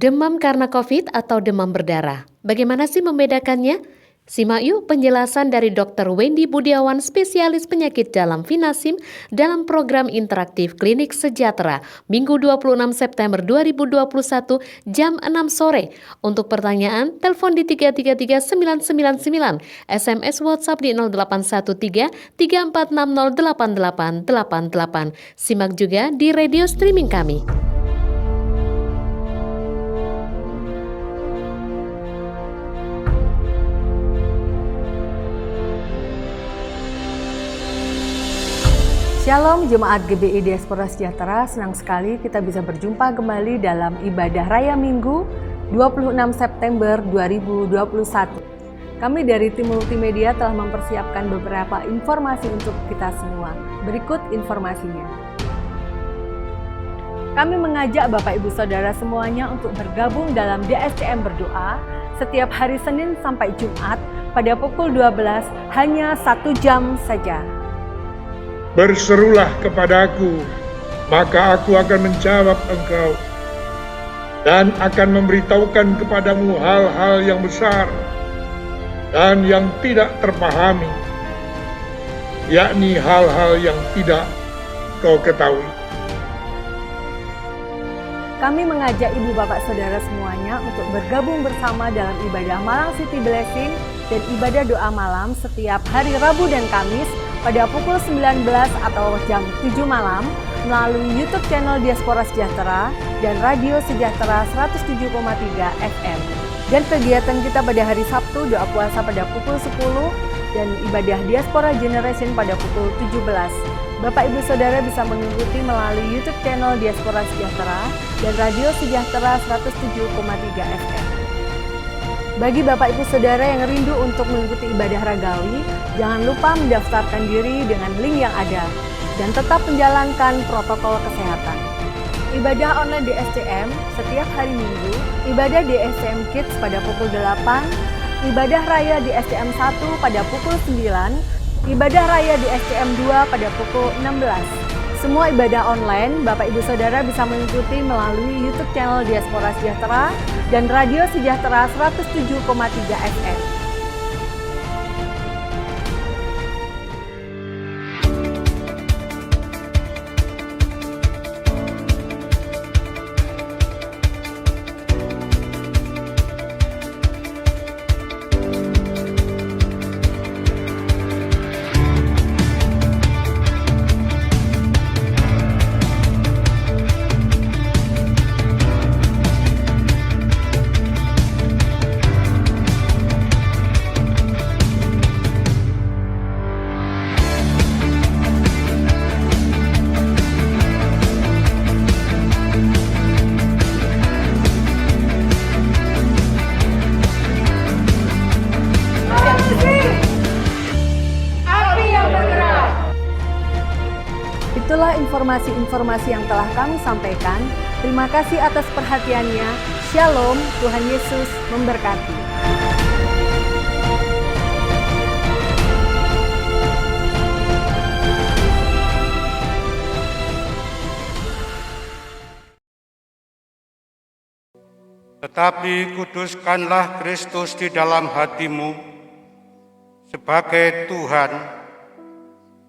Demam karena COVID atau demam berdarah? Bagaimana sih membedakannya? Simak yuk penjelasan dari Dr. Wendy Budiawan, spesialis penyakit dalam Vinasim dalam program interaktif Klinik Sejahtera, Minggu 26 September 2021 jam 6 sore. Untuk pertanyaan, telepon di 333999, SMS WhatsApp di 0813 34608888. Simak juga di radio streaming kami. Shalom Jemaat GBI Diaspora Sejahtera, senang sekali kita bisa berjumpa kembali dalam ibadah Raya Minggu 26 September 2021. Kami dari tim multimedia telah mempersiapkan beberapa informasi untuk kita semua. Berikut informasinya. Kami mengajak Bapak Ibu Saudara semuanya untuk bergabung dalam DSCM berdoa setiap hari Senin sampai Jumat pada pukul 12 hanya 1 jam saja. Berserulah kepadaku, maka aku akan menjawab engkau dan akan memberitahukan kepadamu hal-hal yang besar dan yang tidak terpahami, yakni hal-hal yang tidak kau ketahui. Kami mengajak Ibu Bapak Saudara semuanya untuk bergabung bersama dalam ibadah Malang City Blessing dan ibadah doa malam setiap hari Rabu dan Kamis pada pukul 19 atau jam 7 malam melalui YouTube channel Diaspora Sejahtera dan Radio Sejahtera 107,3 FM. Dan kegiatan kita pada hari Sabtu doa puasa pada pukul 10 dan ibadah Diaspora Generation pada pukul 17. Bapak Ibu Saudara bisa mengikuti melalui YouTube channel Diaspora Sejahtera dan Radio Sejahtera 107,3 FM. Bagi Bapak Ibu Saudara yang rindu untuk mengikuti ibadah ragawi, jangan lupa mendaftarkan diri dengan link yang ada dan tetap menjalankan protokol kesehatan. Ibadah online DSCM setiap hari Minggu, ibadah DSCM Kids pada pukul 8, ibadah raya DSCM 1 pada pukul 9, ibadah raya DSCM 2 pada pukul 16. Semua ibadah online, Bapak Ibu Saudara bisa mengikuti melalui YouTube channel Diaspora Sejahtera dan Radio Sejahtera 107,3 FM. Itulah informasi-informasi yang telah kami sampaikan. Terima kasih atas perhatiannya. Shalom, Tuhan Yesus memberkati. Tetapi kuduskanlah Kristus di dalam hatimu sebagai Tuhan,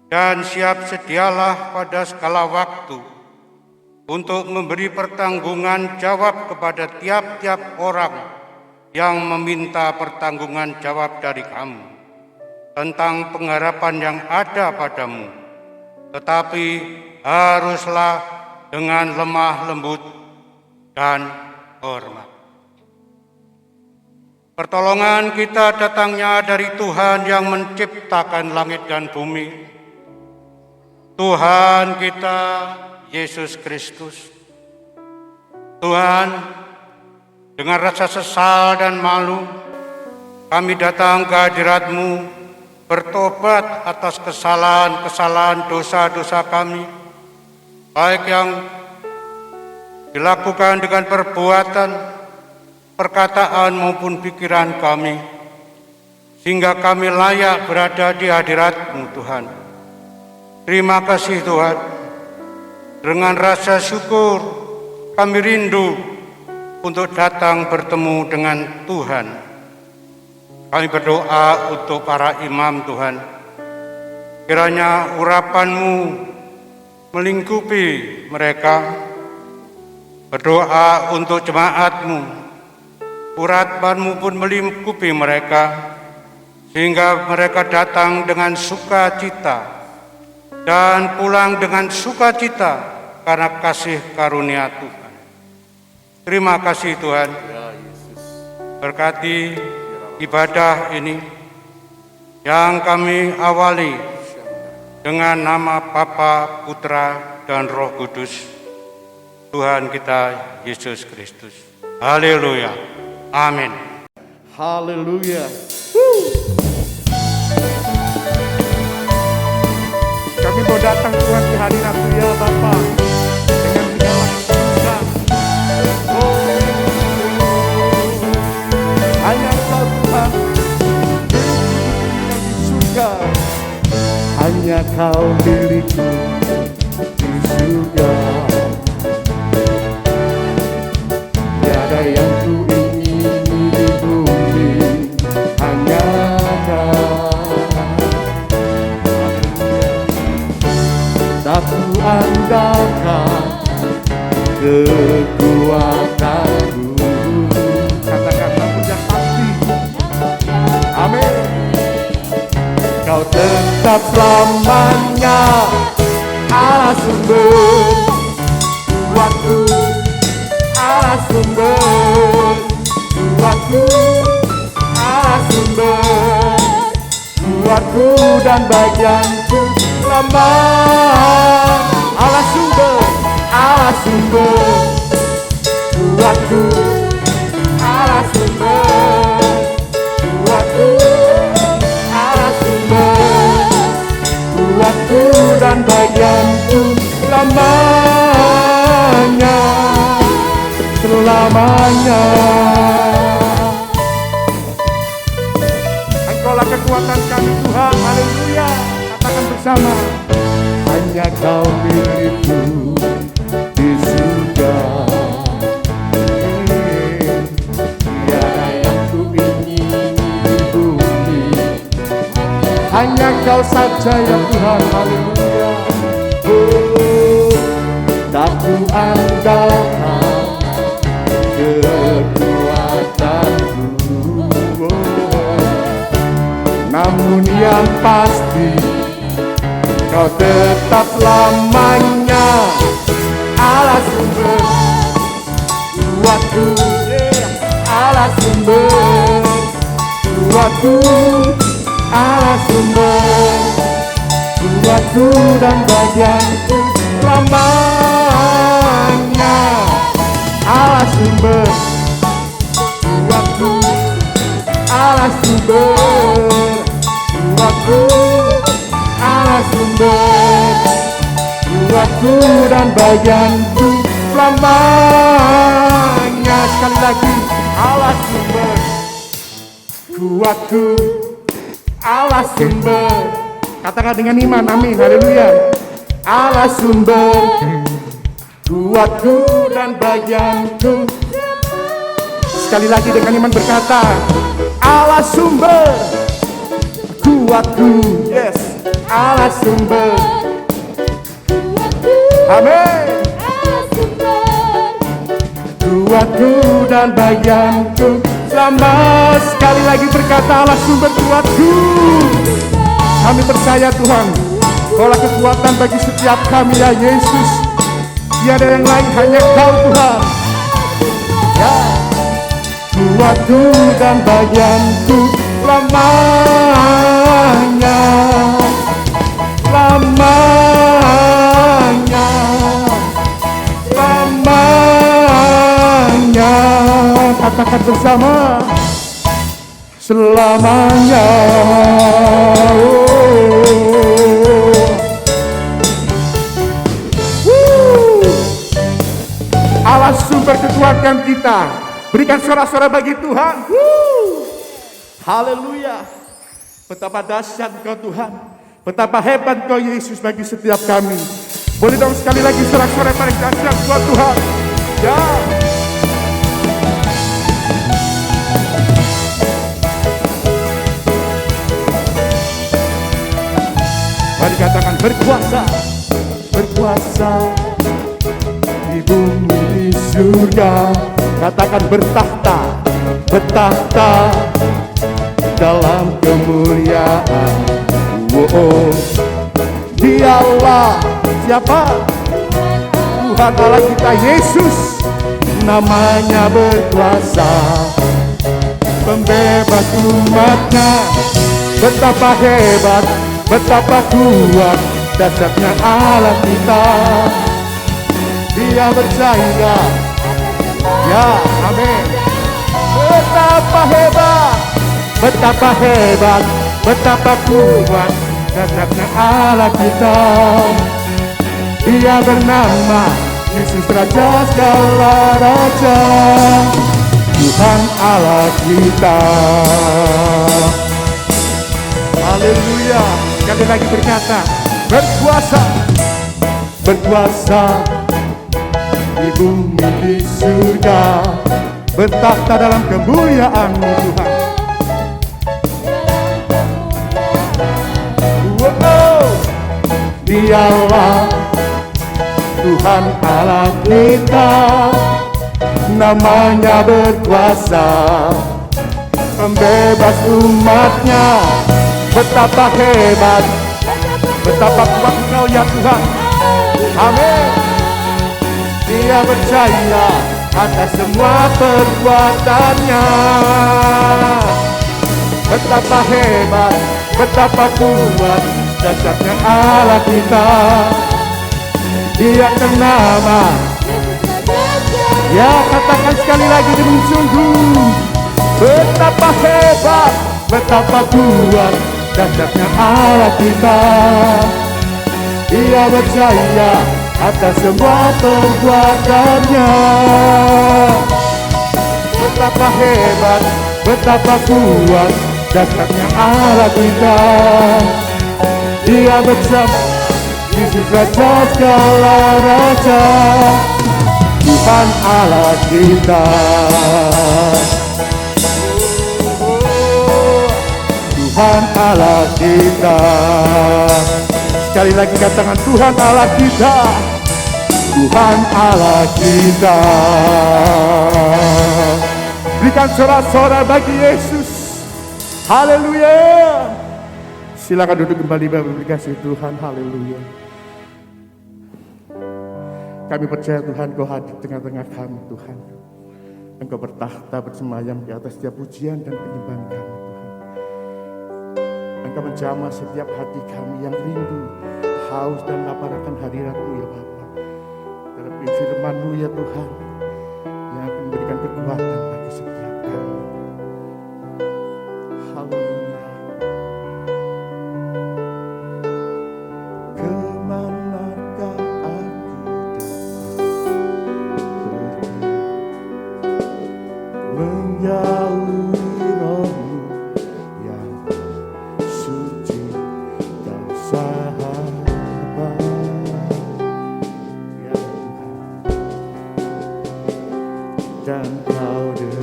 dan siap sedialah pada segala waktu untuk memberi pertanggungan jawab kepada tiap-tiap orang yang meminta pertanggungan jawab dari kamu tentang pengharapan yang ada padamu, tetapi haruslah dengan lemah lembut dan hormat. Pertolongan kita datangnya dari Tuhan yang menciptakan langit dan bumi, Tuhan kita Yesus Kristus. Tuhan, dengan rasa sesal dan malu, kami datang ke hadirat-Mu, bertobat atas kesalahan-kesalahan dosa-dosa kami, baik yang dilakukan dengan perbuatan, perkataan maupun pikiran kami, sehingga kami layak berada di hadirat-Mu Tuhan. Terima kasih Tuhan, dengan rasa syukur kami rindu untuk datang bertemu dengan Tuhan. Kami berdoa untuk para imam Tuhan. Kiranya urapan-Mu melingkupi mereka. Berdoa untuk jemaat-Mu. Urapan-Mu pun melingkupi mereka, sehingga mereka datang dengan sukacita dan pulang dengan sukacita karena kasih karunia Tuhan. Terima kasih Tuhan. Berkati ibadah ini yang kami awali dengan nama Bapa, Putra, dan Roh Kudus, Tuhan kita Yesus Kristus. Haleluya. Amin. Haleluya. Kami mau datang Tuhan di hadirat-Mu ya Bapa, dengan segala kesusahan. Hanya Kau Tuhan yang di surga. Hanya Kau milikku di surga. Tiada yang ku ingini di bumi, hanya Kau. Tak ku andalkan kekuatanku. Kata-kata punya pasti. Amin. Kau tetap selamanya Allah sumber kuatku, Allah sumber kuatku, Allah sumber kuatku dan bagianku selama. Allah sumber kuatku, Allah sumber kuatku, Allah sumber kuatku dan bagianku selamanya, selamanya. Engkaulah kekuatan kami Tuhan, haleluya. Katakan bersama. Hanya Kau milikku di surga. Tiada yang ku ingini di bumi, hanya Kau saja ya Tuhan, haleluya. Tak ku andalkan kekuatanku, namun yang pasti Kau tetap lamanya Allah sumber kuatku, Allah sumber kuatku, Allah sumber kuatku dan bagianku selamanya. Allah sumber kuatku, Allah sumber kuatku, Allah sumber kuatku dan bagianku selamanya. Sekali lagi, Allah sumber kuatku, Allah sumber. Katakan dengan iman, amin, haleluya. Allah sumber kuatku dan bagianku. Sekali lagi dengan iman berkata, Allah sumber kuatku, yes, Allah sumber, amin, kuatku dan bagianku selama. Sekali lagi berkata, Allah sumber kuatku. Kami percaya Tuhan, Kaulah kekuatan bagi setiap kami ya Yesus. Tiada yang lain, hanya Kau Tuhan ya, kuatku dan bagianku lamanya, lamanya, lamanya. Katakan bersama, selamanya. Allah sumber kekuatan kita. Berikan suara-suara bagi Tuhan. Haleluya. Betapa dahsyat Engkau Tuhan. Betapa hebat Engkau Yesus bagi setiap kami. Boleh dong sekali lagi suara-suara paling dahsyat buat Tuhan. Ya. Katakan berkuasa, berkuasa di bumi di surga. Katakan bertahta, bertahta dalam kemuliaan. Dialah siapa? Tuhan Allah kita Yesus, namanya berkuasa, pembebas umatnya. Betapa hebat, betapa kuat dasarnya Allah kita. Dia berjaya, ya amin. Betapa hebat, betapa hebat, betapa kuat dasarnya Allah kita. Dia bernama Yesus, Raja segala raja, Tuhan Allah kita. Haleluya. Sekali lagi berkata, berkuasa, berkuasa di bumi di surga, bertahta dalam kemuliaan-Mu Tuhan. Dialah Tuhan Allah kita, namanya berkuasa, pembebas umatnya. Betapa hebat, betapa kuat Engkau ya Tuhan. Amin. Dia percaya atas semua perbuatannya. Betapa hebat, betapa kuat dasarnya Allah kita. Dia ternama, ya katakan sekali lagi dengan sungguh. Betapa hebat, betapa kuat dasarnya Allah kita. Dia percaya atas semua perbuatannya. Betapa hebat, betapa kuat dasarnya Allah kita. Dia bersama Yesus, Raja segala raja, Tuhan Allah kita. Tuhan Allah kita. Sekali lagi katakan Tuhan Allah kita, Tuhan Allah kita. Berikan sorak-sorai bagi Yesus. Haleluya. Silakan duduk kembali Bapak dikasih Tuhan. Haleluya. Kami percaya Tuhan Kau hadir tengah-tengah kami Tuhan. Engkau bertahta bersemayam di atas setiap pujian dan penyembahan kami Tuhan. Engkau menjamah setiap hati kami yang rindu, haus dan lapar akan hadirat-Mu ya Bapa. Dalam firman-Mu ya Tuhan, yang akan memberikan kekuatan bagi setiap kami. Haleluya. Kemanakah aku dapat pergi, menjauhi Roh-Mu yang suci dan sahabat ya Tuhan, dan Kau dekat.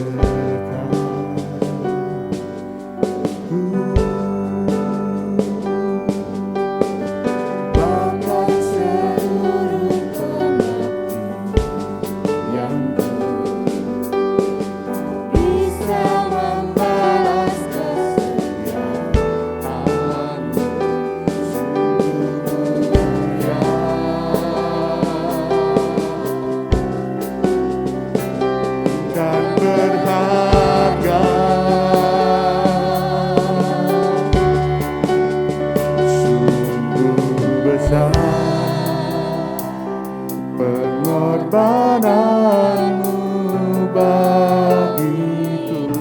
Bahkan seluruh pengabdi yang bisa membalas kesetiaan-Mu sungguh mulia dan berharga. Sungguh besar pengorbanan-Mu bagiku,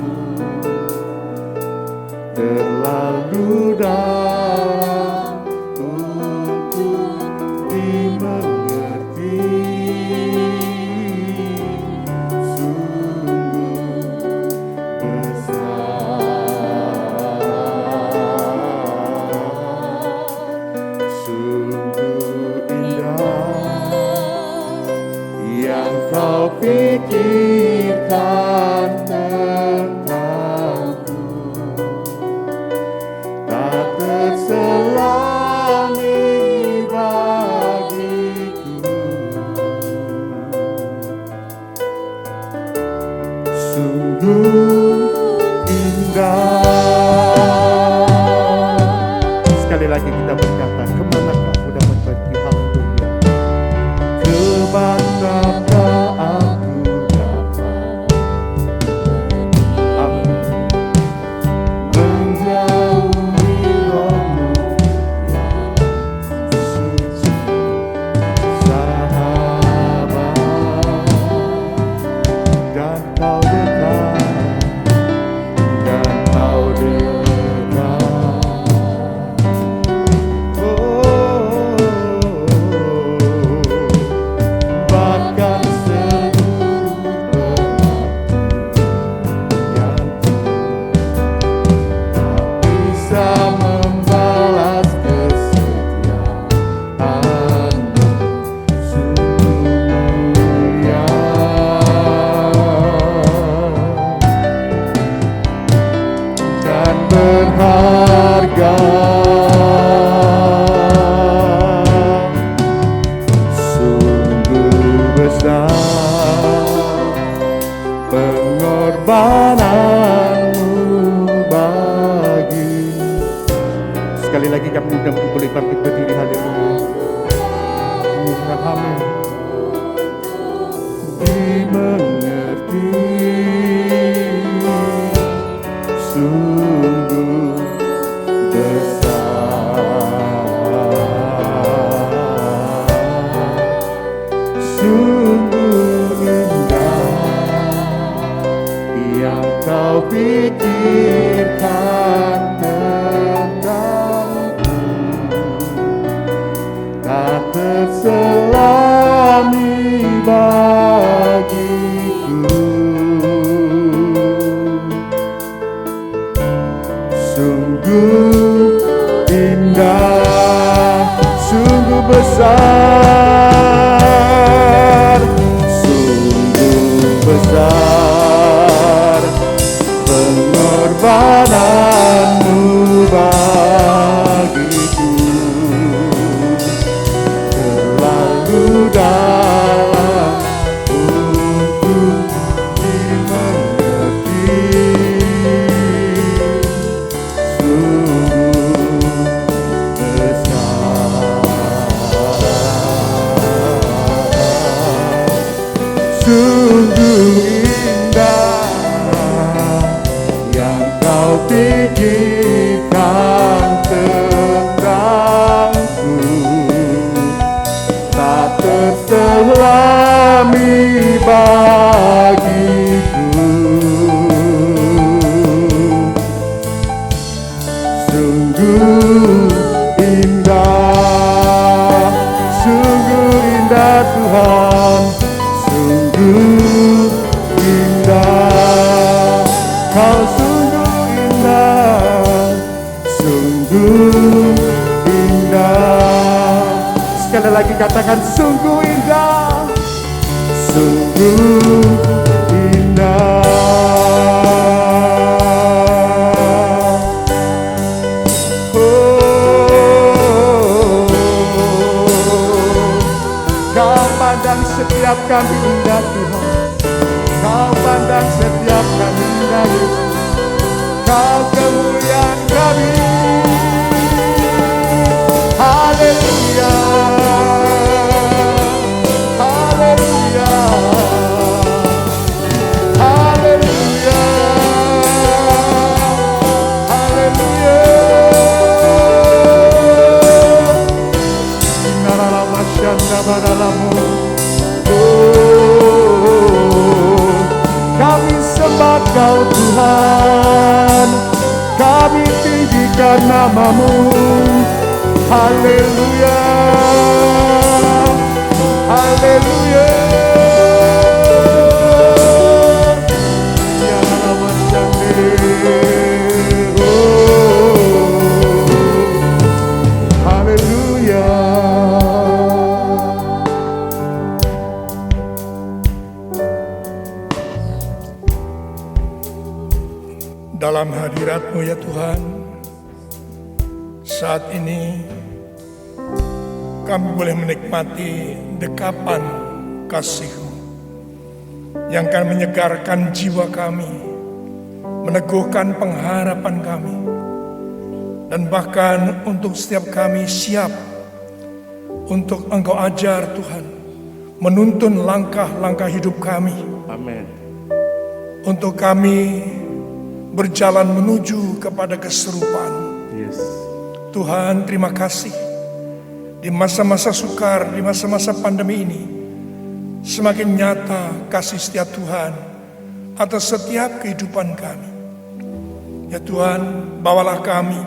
terlalu dalam untuk dimengerti. Sungguh besar, sungguh indah yang Kau pikirkan tentangku. Tak terselami berkata, kemana kamu dapat pergi? Haleluya. Kemana aku dapat menjauhi rohmu yang suci, sahabat, dan kau dekat, dan kau dekat. Bahkan seluruh yang tak bisa membalas kesetiaanmu, sungguh mulia dan berharga. Sungguh besar pengorbananmu bagi. Sekali lagi kami undang boleh bangkit berdiri. Haleluya. Amin. Dimengerti sungguh besar, sungguh indah yang kau pikirkan tentangku, tak terselami bagiku. Sungguh indah, sungguh besar, sungguh besar pengorbananmu bagiku, terlalu dalam untuk dimengerti. Sungguh indah yang kau pikirkan tentangku, tak terselami bagiku. Sungguh indah Tuhan, sungguh indah, kau sungguh indah, sungguh indah. Sekali lagi katakan sungguh indah, sungguh indah. Kau pandang setiap kami indah Tuhan, kau pandang setiap kami indah Yesus, kau kemuliaan kami. Haleluya, haleluya, haleluya, haleluya. Inara masyanda badalamu. Kami sembah Kau Tuhan, kami tinggikan nama-Mu. Haleluya, haleluya. Ya nama haleluya. Dalam hadirat-Mu ya Tuhan, saat ini kami boleh menikmati dekapan kasih-Mu yang akan menyegarkan jiwa kami, meneguhkan pengharapan kami. Dan bahkan untuk setiap kami siap untuk Engkau ajar Tuhan, menuntun langkah-langkah hidup kami. Amin. Untuk kami berjalan menuju kepada keserupaan. Yes. Tuhan, terima kasih. Di masa-masa sukar, di masa-masa pandemi ini, semakin nyata kasih setia Tuhan atas setiap kehidupan kami. Ya Tuhan, bawalah kami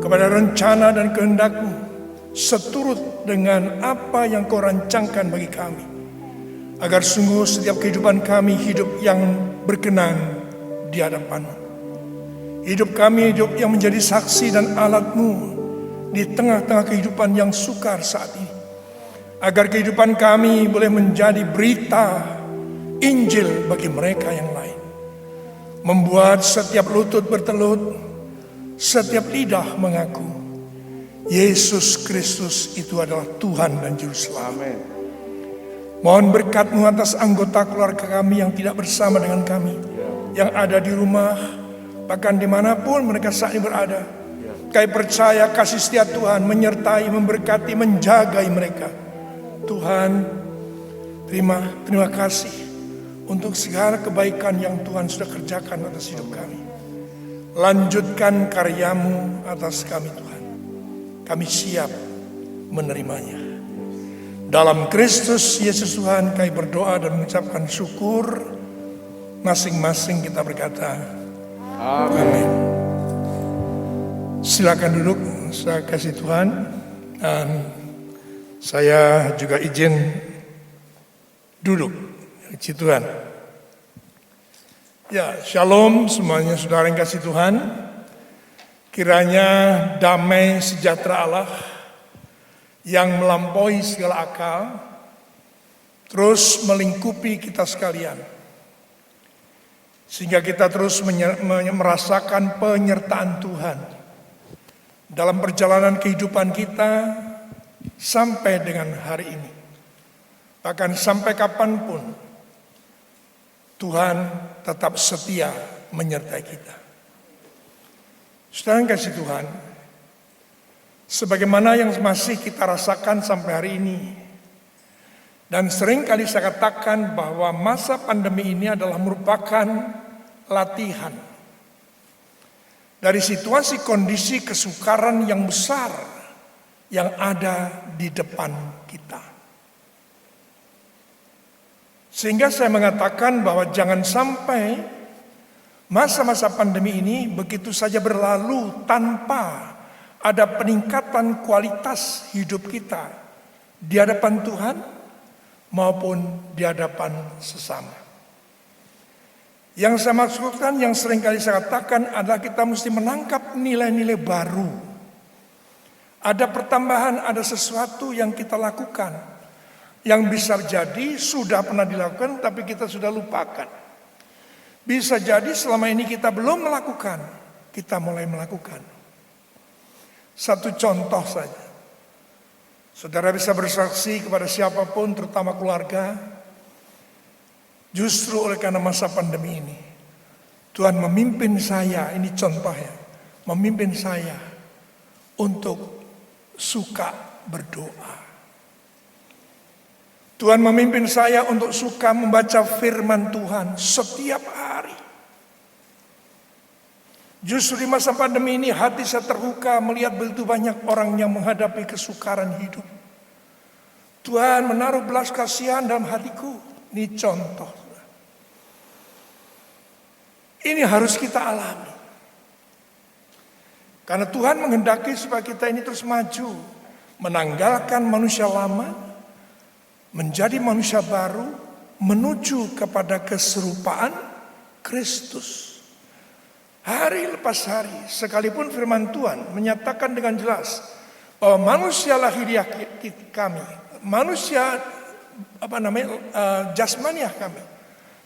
kepada rencana dan kehendak-Mu seturut dengan apa yang Kau rancangkan bagi kami, agar sungguh setiap kehidupan kami hidup yang berkenan di hadapan-Mu. Hidup kami hidup yang menjadi saksi dan alat-Mu di tengah-tengah kehidupan yang sukar saat ini, agar kehidupan kami boleh menjadi berita Injil bagi mereka yang lain, membuat setiap lutut bertelut, setiap lidah mengaku Yesus Kristus itu adalah Tuhan dan Juru Selamat. Amin. Mohon berkat-Mu atas anggota keluarga kami yang tidak bersama dengan kami, yang ada di rumah, bahkan dimanapun mereka saat ini berada. Kami percaya kasih setia Tuhan menyertai, memberkati, menjagai mereka. Tuhan, terima kasih untuk segala kebaikan yang Tuhan sudah kerjakan atas hidup kami. Lanjutkan karya-Mu atas kami Tuhan. Kami siap menerimanya. Dalam Kristus Yesus Tuhan kami berdoa dan mengucapkan syukur. Masing-masing kita berkata, amin. Silakan duduk, saya kasih Tuhan. Dan saya juga izin duduk. Puji Tuhan. Ya, shalom semuanya saudara yang kasih Tuhan. Kiranya damai sejahtera Allah yang melampaui segala akal terus melingkupi kita sekalian, sehingga kita terus merasakan penyertaan Tuhan dalam perjalanan kehidupan kita sampai dengan hari ini. Bahkan sampai kapanpun Tuhan tetap setia menyertai kita. Saudara yang kasih Tuhan, sebagaimana yang masih kita rasakan sampai hari ini, dan sering kali saya katakan bahwa masa pandemi ini adalah merupakan latihan dari situasi kondisi kesukaran yang besar yang ada di depan kita. Sehingga saya mengatakan bahwa jangan sampai masa-masa pandemi ini begitu saja berlalu tanpa ada peningkatan kualitas hidup kita di hadapan Tuhan maupun di hadapan sesama. Yang saya maksudkan, yang seringkali saya katakan adalah kita mesti menangkap nilai-nilai baru. Ada pertambahan, ada sesuatu yang kita lakukan, yang bisa jadi sudah pernah dilakukan tapi kita sudah lupakan. Bisa jadi selama ini kita belum melakukan, kita mulai melakukan. Satu contoh saja. Saudara bisa bersaksi kepada siapapun, terutama keluarga, justru oleh karena masa pandemi ini, Tuhan memimpin saya, ini contohnya, memimpin saya untuk suka berdoa. Tuhan memimpin saya untuk suka membaca firman Tuhan setiap hari. Justru di masa pandemi ini hati saya terbuka melihat begitu banyak orang yang menghadapi kesukaran hidup. Tuhan menaruh belas kasihan dalam hatiku. Ini contoh. Ini harus kita alami. Karena Tuhan menghendaki supaya kita ini terus maju. Menanggalkan manusia lama, menjadi manusia baru, menuju kepada keserupaan Kristus. Hari lepas hari, sekalipun firman Tuhan menyatakan dengan jelas bahwa manusia lahiriah kami, manusia jasmaniah kami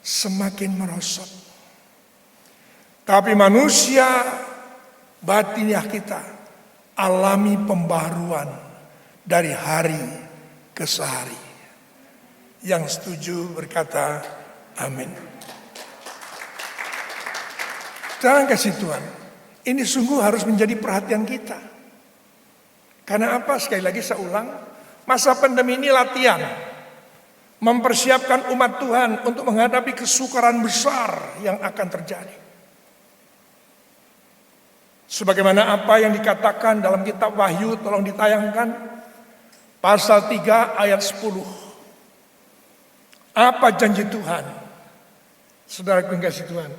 semakin merosot. Tapi manusia batiniah kita alami pembaharuan dari hari ke sehari. Yang setuju berkata amin. Jangan kasih Tuhan. Ini sungguh harus menjadi perhatian kita. Karena apa? Sekali lagi saya ulang, masa pandemi ini latihan. Mempersiapkan umat Tuhan untuk menghadapi kesukaran besar yang akan terjadi. Sebagaimana apa yang dikatakan dalam kitab Wahyu, tolong ditayangkan, pasal 3 ayat 10. Apa janji Tuhan? Saudara kekasih Tuhan,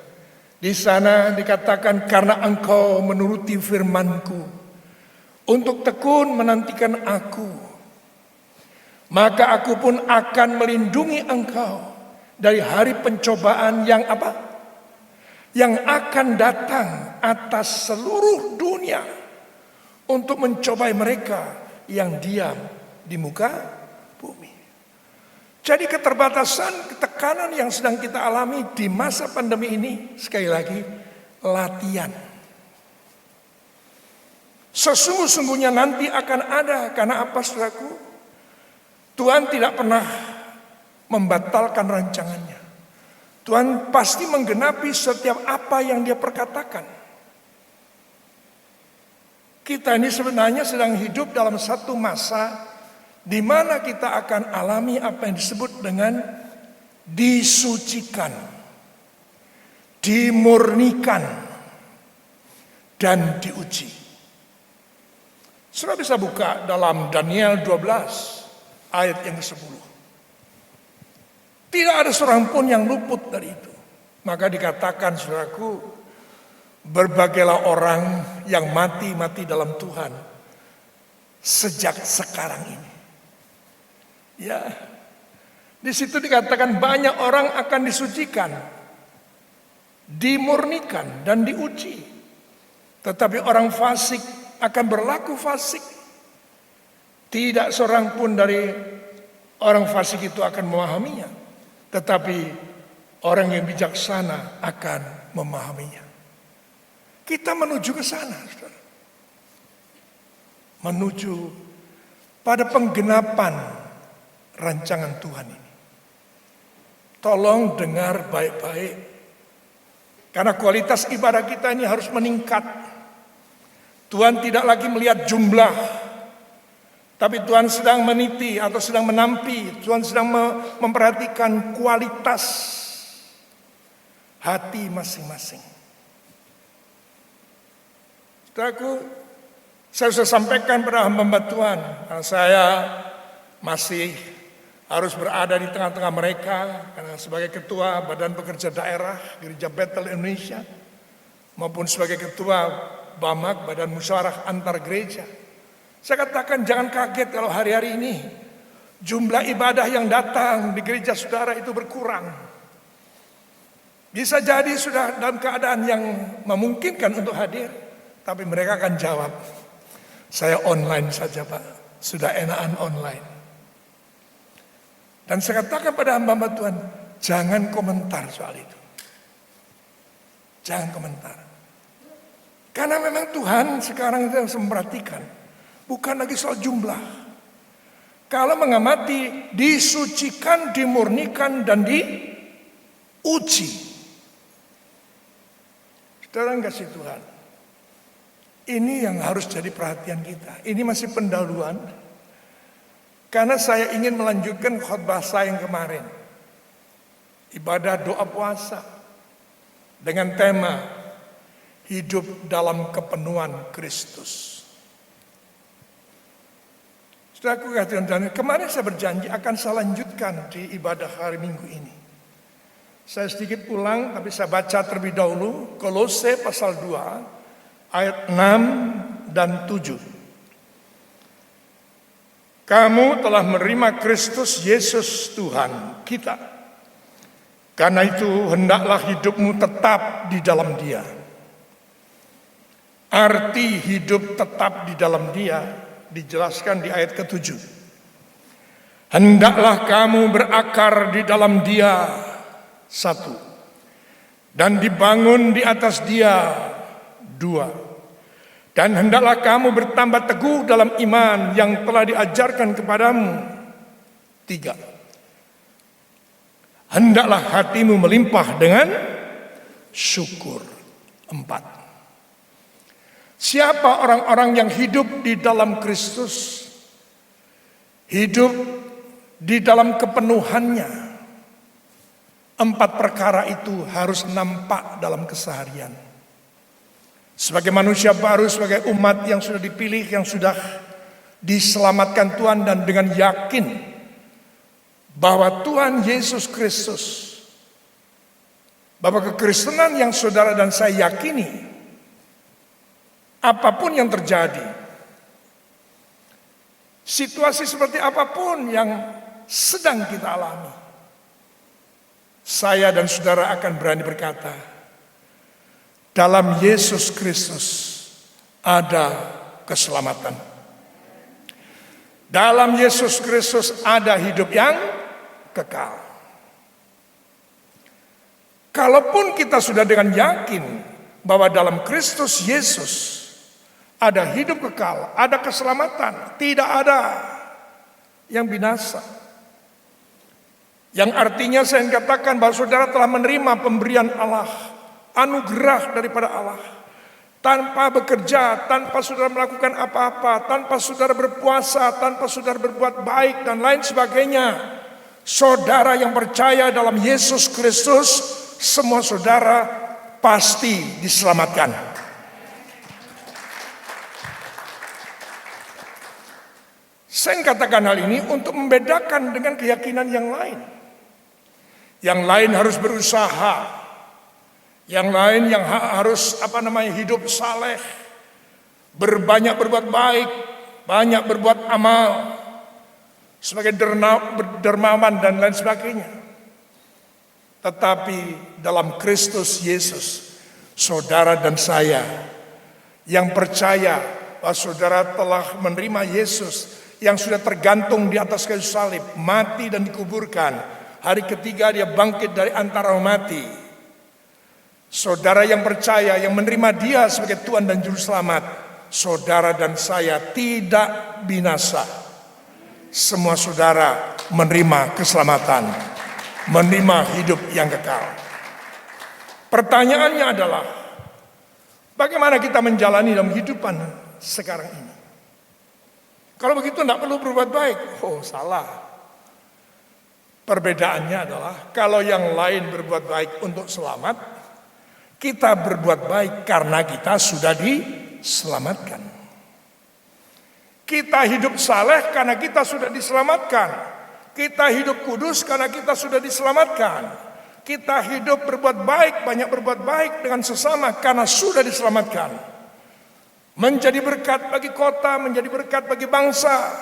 di sana dikatakan, karena engkau menuruti firman-Ku untuk tekun menantikan Aku, maka Aku pun akan melindungi engkau dari hari pencobaan yang apa? Yang akan datang atas seluruh dunia untuk mencobai mereka yang diam di muka bumi. Jadi keterbatasan, ketekanan yang sedang kita alami di masa pandemi ini, sekali lagi, latihan. Sesungguh-sungguhnya nanti akan ada, karena apa saudaraku? Tuhan tidak pernah membatalkan rancangannya. Tuhan pasti menggenapi setiap apa yang Dia perkatakan. Kita ini sebenarnya sedang hidup dalam satu masa di mana kita akan alami apa yang disebut dengan disucikan, dimurnikan, dan diuji. Saudara bisa buka dalam Daniel 12 ayat yang ke-10. Tidak ada seorang pun yang luput dari itu. Maka dikatakan, saudaraku, berbagailah orang yang mati dalam Tuhan sejak sekarang ini. Ya, di situ dikatakan banyak orang akan disucikan, dimurnikan, dan diuji. Tetapi orang fasik akan berlaku fasik. Tidak seorang pun dari orang fasik itu akan memahaminya. Tetapi orang yang bijaksana akan memahaminya. Kita menuju ke sana, saudara. Menuju pada penggenapan rancangan Tuhan ini. Tolong dengar baik-baik. Karena kualitas ibadah kita ini harus meningkat. Tuhan tidak lagi melihat jumlah, tapi Tuhan sedang meniti atau sedang menampi. Tuhan sedang memperhatikan kualitas hati masing-masing. Saudaraku, saya sudah sampaikan pada hamba Tuhan, saya masih harus berada di tengah-tengah mereka karena sebagai ketua Badan Pekerja Daerah Gereja Bethel Indonesia maupun sebagai ketua BAMAG, Badan Musyawarah Antar Gereja. Saya katakan jangan kaget kalau hari-hari ini jumlah ibadah yang datang di gereja saudara itu berkurang. Bisa jadi sudah dalam keadaan yang memungkinkan untuk hadir, tapi mereka akan jawab, saya online saja Pak, sudah enakan online. Dan saya katakan pada hamba Tuhan, jangan komentar soal itu. Jangan komentar. Karena memang Tuhan sekarang sedang memperhatikan, bukan lagi soal jumlah. Kalau mengamati, disucikan, dimurnikan, dan diuji. Saudara kasih Tuhan, ini yang harus jadi perhatian kita. Ini masih pendahuluan. Karena saya ingin melanjutkan khotbah saya yang kemarin. Ibadah doa puasa. Dengan tema, hidup dalam kepenuhan Kristus. Saudaraku kasihan Tuhan, kemarin saya berjanji akan saya lanjutkan di ibadah hari Minggu ini. Saya sedikit ulang, tapi saya baca terlebih dahulu Kolose pasal 2 ayat 6 dan 7. Kamu telah menerima Kristus Yesus Tuhan kita. Karena itu hendaklah hidupmu tetap di dalam Dia. Arti hidup tetap di dalam Dia dijelaskan di ayat ke-7. Hendaklah kamu berakar di dalam Dia, 1. Dan dibangun di atas Dia, 2. Dan hendaklah kamu bertambah teguh dalam iman yang telah diajarkan kepadamu, 3. Hendaklah hatimu melimpah dengan syukur, 4. Siapa orang-orang yang hidup di dalam Kristus? Hidup di dalam kepenuhannya. 4 perkara itu harus nampak dalam keseharian. Sebagai manusia baru, sebagai umat yang sudah dipilih, yang sudah diselamatkan Tuhan, dan dengan yakin bahwa Tuhan Yesus Kristus, bahwa kekristenan yang saudara dan saya yakini, apapun yang terjadi, situasi seperti apapun yang sedang kita alami, saya dan saudara akan berani berkata, dalam Yesus Kristus ada keselamatan. Dalam Yesus Kristus ada hidup yang kekal. Kalaupun kita sudah dengan yakin bahwa dalam Kristus Yesus ada hidup kekal, ada keselamatan, tidak ada yang binasa. Yang artinya saya katakan bahwa saudara telah menerima pemberian Allah, anugerah daripada Allah. Tanpa bekerja, tanpa saudara melakukan apa-apa, tanpa saudara berpuasa, tanpa saudara berbuat baik dan lain sebagainya. Saudara yang percaya dalam Yesus Kristus, semua saudara pasti diselamatkan. Saya katakan hal ini untuk membedakan dengan keyakinan yang lain. Yang lain harus berusaha, yang lain yang harus hidup saleh, berbuat baik, banyak berbuat amal, sebagai dermawan dan lain sebagainya. Tetapi dalam Kristus Yesus, saudara dan saya yang percaya bahwa saudara telah menerima Yesus yang sudah tergantung di atas kayu salib, mati dan dikuburkan. Hari ketiga dia bangkit dari antara mati. Saudara yang percaya, yang menerima dia sebagai Tuhan dan Juru Selamat, saudara dan saya tidak binasa. Semua saudara menerima keselamatan, menerima hidup yang kekal. Pertanyaannya adalah, bagaimana kita menjalani dalam kehidupan sekarang ini? Kalau begitu tidak perlu berbuat baik. Oh, salah. Perbedaannya adalah kalau yang lain berbuat baik untuk selamat, kita berbuat baik karena kita sudah diselamatkan. Kita hidup saleh karena kita sudah diselamatkan. Kita hidup kudus karena kita sudah diselamatkan. Kita hidup berbuat baik, banyak berbuat baik dengan sesama karena sudah diselamatkan. Menjadi berkat bagi kota, menjadi berkat bagi bangsa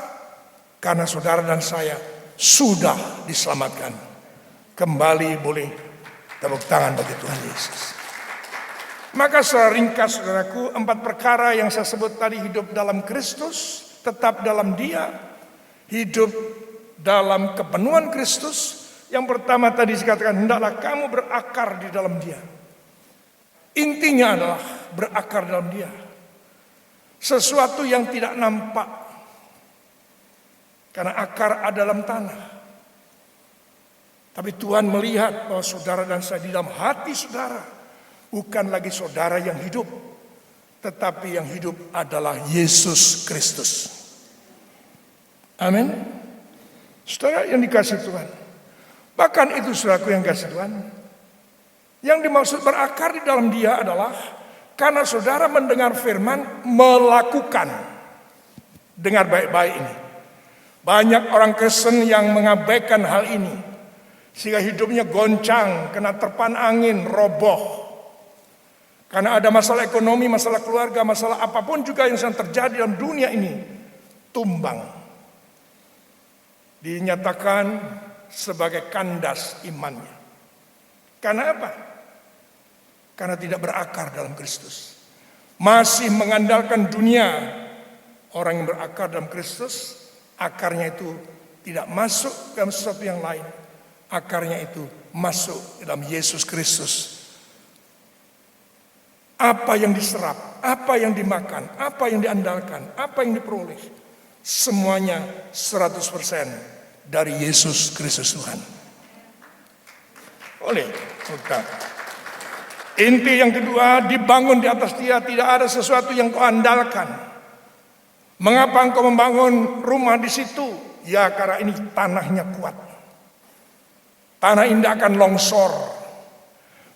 karena saudara dan saya sudah diselamatkan. Kembali boleh tepuk tangan bagi Tuhan Yesus. Maka secara ringkas saudaraku, 4 perkara yang saya sebut tadi, hidup dalam Kristus, tetap dalam Dia, hidup dalam kepenuhan Kristus. Yang pertama tadi dikatakan, hendaklah kamu berakar di dalam Dia. Intinya adalah berakar dalam Dia. Sesuatu yang tidak nampak, karena akar ada dalam tanah. Tapi Tuhan melihat bahwa saudara dan saya di dalam hati saudara bukan lagi saudara yang hidup, tetapi yang hidup adalah Yesus Kristus. Amin. Saudara yang dikasihi Tuhan. Bahkan itu saudaraku yang kasih Tuhan, yang dimaksud berakar di dalam Dia adalah karena saudara mendengar firman, melakukan. Dengar baik-baik ini. Banyak orang Kristen yang mengabaikan hal ini, sehingga hidupnya goncang, kena terpaan angin, roboh. Karena ada masalah ekonomi, masalah keluarga, masalah apapun juga yang sedang terjadi dalam dunia ini, tumbang. Dinyatakan sebagai kandas imannya. Karena apa? Karena tidak berakar dalam Kristus. Masih mengandalkan dunia. Orang yang berakar dalam Kristus, akarnya itu tidak masuk dalam sesuatu yang lain. Akarnya itu masuk dalam Yesus Kristus. Apa yang diserap, apa yang dimakan, apa yang diandalkan, apa yang diperoleh, semuanya 100% dari Yesus Kristus Tuhan. Oleh, Inti yang kedua, dibangun di atas dia, tidak ada sesuatu yang kau andalkan. Mengapa engkau membangun rumah di situ? Ya, karena ini tanahnya kuat. Tanah ini akan longsor.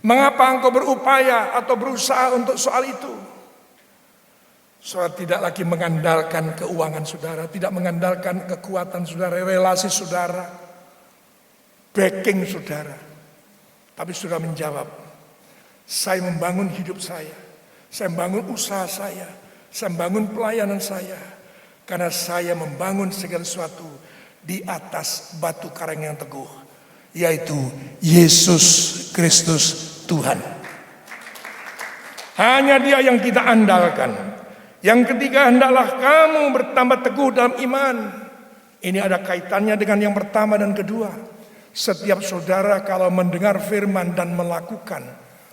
Mengapa engkau berupaya atau berusaha untuk soal itu? Saudara tidak lagi mengandalkan keuangan saudara, tidak mengandalkan kekuatan saudara, relasi saudara, backing saudara. Tapi saudara menjawab, saya membangun hidup saya membangun usaha saya membangun pelayanan saya, karena saya membangun segala sesuatu di atas batu karang yang teguh, yaitu Yesus Kristus Tuhan. Hanya Dia yang kita andalkan. Yang ketiga, hendaklah kamu bertambah teguh dalam iman. Ini ada kaitannya dengan yang pertama dan kedua. Setiap saudara kalau mendengar firman dan melakukan,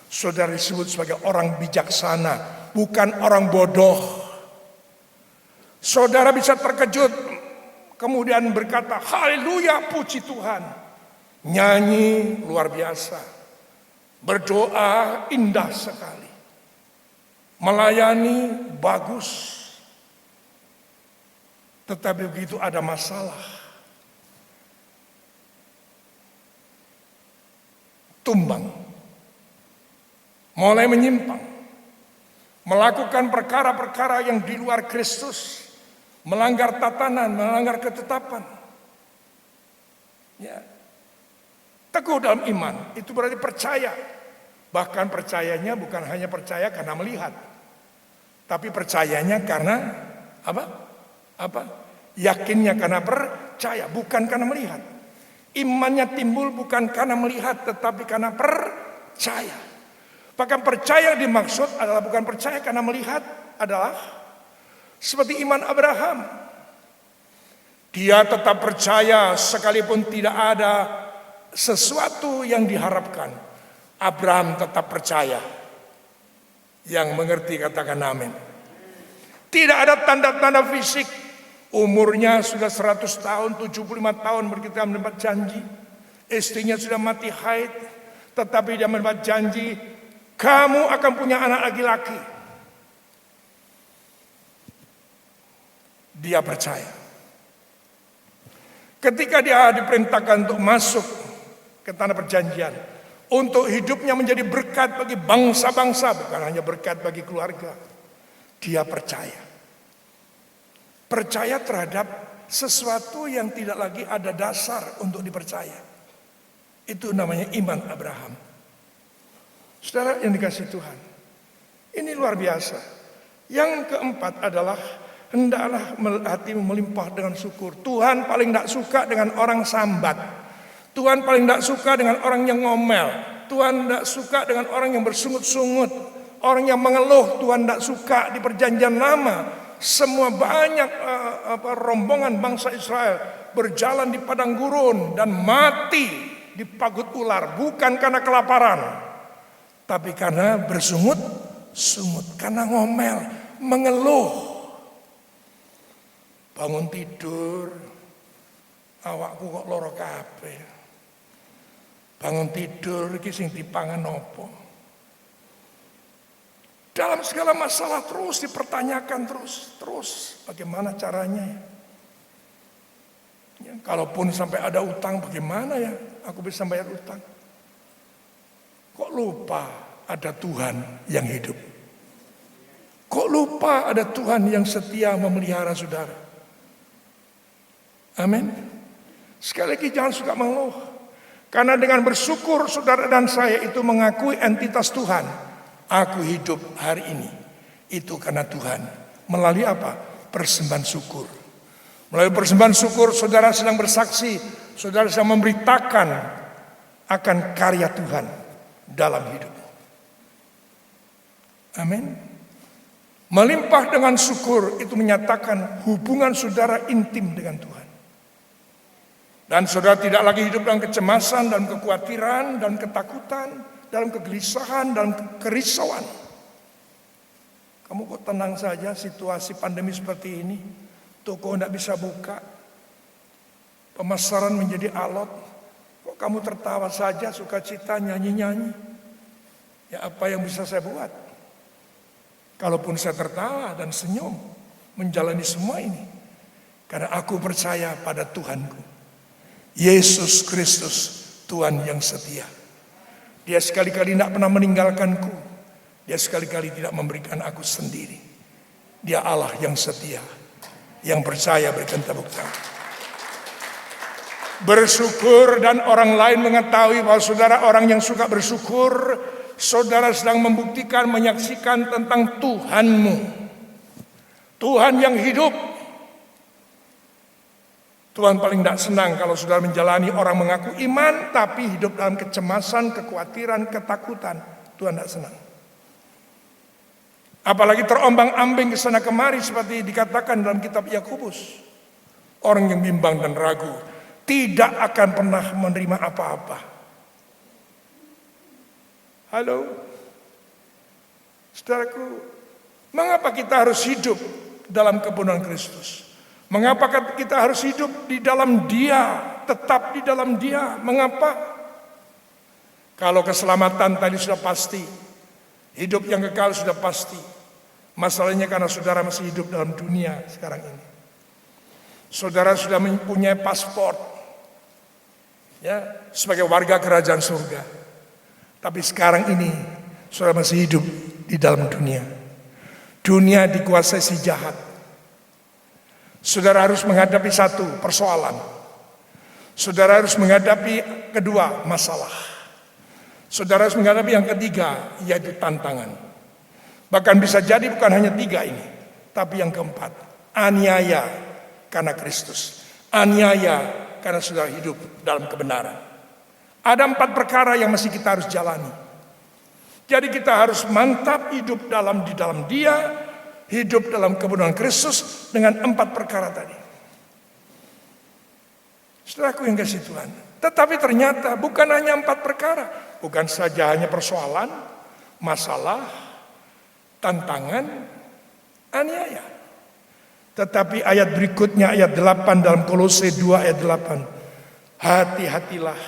saudara disebut sebagai orang bijaksana, bukan orang bodoh. Saudara bisa terkejut, kemudian berkata, haleluya, puji Tuhan. Nyanyi luar biasa. Berdoa indah sekali. Melayani bagus. Tetapi begitu ada masalah, tumbang, mulai menyimpang, melakukan perkara-perkara yang di luar Kristus, melanggar tatanan, melanggar ketetapan. Ya. Teguh dalam iman, itu berarti percaya. Bahkan percayanya bukan hanya percaya karena melihat, tapi percayanya karena apa? Yakinnya karena percaya, bukan karena melihat. Imannya timbul bukan karena melihat, tetapi karena percaya. Bahkan percaya dimaksud adalah bukan percaya karena melihat, adalah seperti iman Abraham. Dia tetap percaya sekalipun tidak ada sesuatu yang diharapkan. Abraham tetap percaya. Yang mengerti katakan amin. Tidak ada tanda-tanda fisik. Umurnya sudah 100 tahun, 75 tahun berkita mendapat janji. Istrinya sudah mati haid. Tetapi dia mendapat janji, kamu akan punya anak laki-laki. Dia percaya. Ketika dia diperintahkan untuk masuk ke tanah perjanjian, untuk hidupnya menjadi berkat bagi bangsa-bangsa, bukan hanya berkat bagi keluarga. Dia percaya. Percaya terhadap sesuatu yang tidak lagi ada dasar untuk dipercaya. Itu namanya iman Abraham. Saudara yang dikasihi Tuhan, ini luar biasa. Yang keempat adalah, hendaklah hatimu melimpah dengan syukur. Tuhan paling tidak suka dengan orang sambat. Tuhan paling tidak suka dengan orang yang ngomel. Tuhan tidak suka dengan orang yang bersungut-sungut. Orang yang mengeluh. Tuhan tidak suka. Di perjanjian lama, semua banyak rombongan bangsa Israel berjalan di padang gurun dan mati di pagut ular. Bukan karena kelaparan, tapi karena bersungut-sungut. Karena ngomel, mengeluh. Bangun tidur, awakku kok loro kabeh. Bangun tidur, iki sing dipangan opo. Dalam segala masalah terus dipertanyakan terus bagaimana caranya ya. Kalaupun sampai ada utang, bagaimana ya aku bisa bayar utang? Kok lupa ada Tuhan yang hidup? Kok lupa ada Tuhan yang setia memelihara saudara? Amin. Sekali lagi jangan suka mengeluh. Karena dengan bersyukur saudara dan saya itu mengakui entitas Tuhan. Aku hidup hari ini. Itu karena Tuhan. Melalui apa? Persembahan syukur. Melalui persembahan syukur saudara sedang bersaksi. Saudara sedang memberitakan akan karya Tuhan dalam hidup. Amin. Melimpah dengan syukur itu menyatakan hubungan saudara intim dengan Tuhan. Dan saudara tidak lagi hidup dalam kecemasan, dalam kekhawatiran, dalam ketakutan, dalam kegelisahan, dalam kerisauan. Kamu kok tenang saja situasi pandemi seperti ini? Toko tidak bisa buka. Pemasaran menjadi alot. Kok kamu tertawa saja, sukacita, nyanyi-nyanyi? Ya apa yang bisa saya buat? Kalaupun saya tertawa dan senyum menjalani semua ini, karena aku percaya pada Tuhanku, Yesus Kristus, Tuhan yang setia. Dia sekali-kali tidak pernah meninggalkanku. Dia sekali-kali tidak memberikan aku sendiri. Dia Allah yang setia, yang percaya. Berikan tepuk tangan. Bersyukur dan orang lain mengetahui bahwa saudara orang yang suka bersyukur, saudara sedang membuktikan, menyaksikan tentang Tuhanmu. Tuhan yang hidup. Tuhan paling tidak senang kalau saudara menjalani orang mengaku iman, tapi hidup dalam kecemasan, kekhawatiran, ketakutan. Tuhan tidak senang. Apalagi terombang-ambing ke sana kemari seperti dikatakan dalam kitab Yakobus. Orang yang bimbang dan ragu tidak akan pernah menerima apa-apa. Halo, saudaraku, mengapa kita harus hidup dalam kebenaran Kristus? Mengapa kita harus hidup di dalam Dia, tetap di dalam Dia? Mengapa? Kalau keselamatan tadi sudah pasti, hidup yang kekal sudah pasti. Masalahnya karena saudara masih hidup dalam dunia sekarang ini. Saudara sudah mempunyai paspor, ya, sebagai warga kerajaan surga. Tapi sekarang ini saudara masih hidup di dalam dunia. Dunia dikuasai si jahat. Saudara harus menghadapi satu persoalan. Saudara harus menghadapi kedua masalah. Saudara harus menghadapi yang ketiga, yaitu tantangan. Bahkan bisa jadi bukan hanya tiga ini, tapi yang keempat, aniaya karena Kristus. Aniaya karena sudah hidup dalam kebenaran. Ada 4 perkara yang masih kita harus jalani. Jadi kita harus mantap hidup di dalam Dia, hidup dalam kebenaran Kristus dengan 4 perkara tadi. Saudaraku yang kasih Tuhan. Tetapi ternyata bukan hanya 4 perkara. Bukan saja hanya persoalan, masalah, tantangan, aniaya. Tetapi ayat berikutnya, ayat 8 dalam Kolose 2 ayat 8. Hati-hatilah,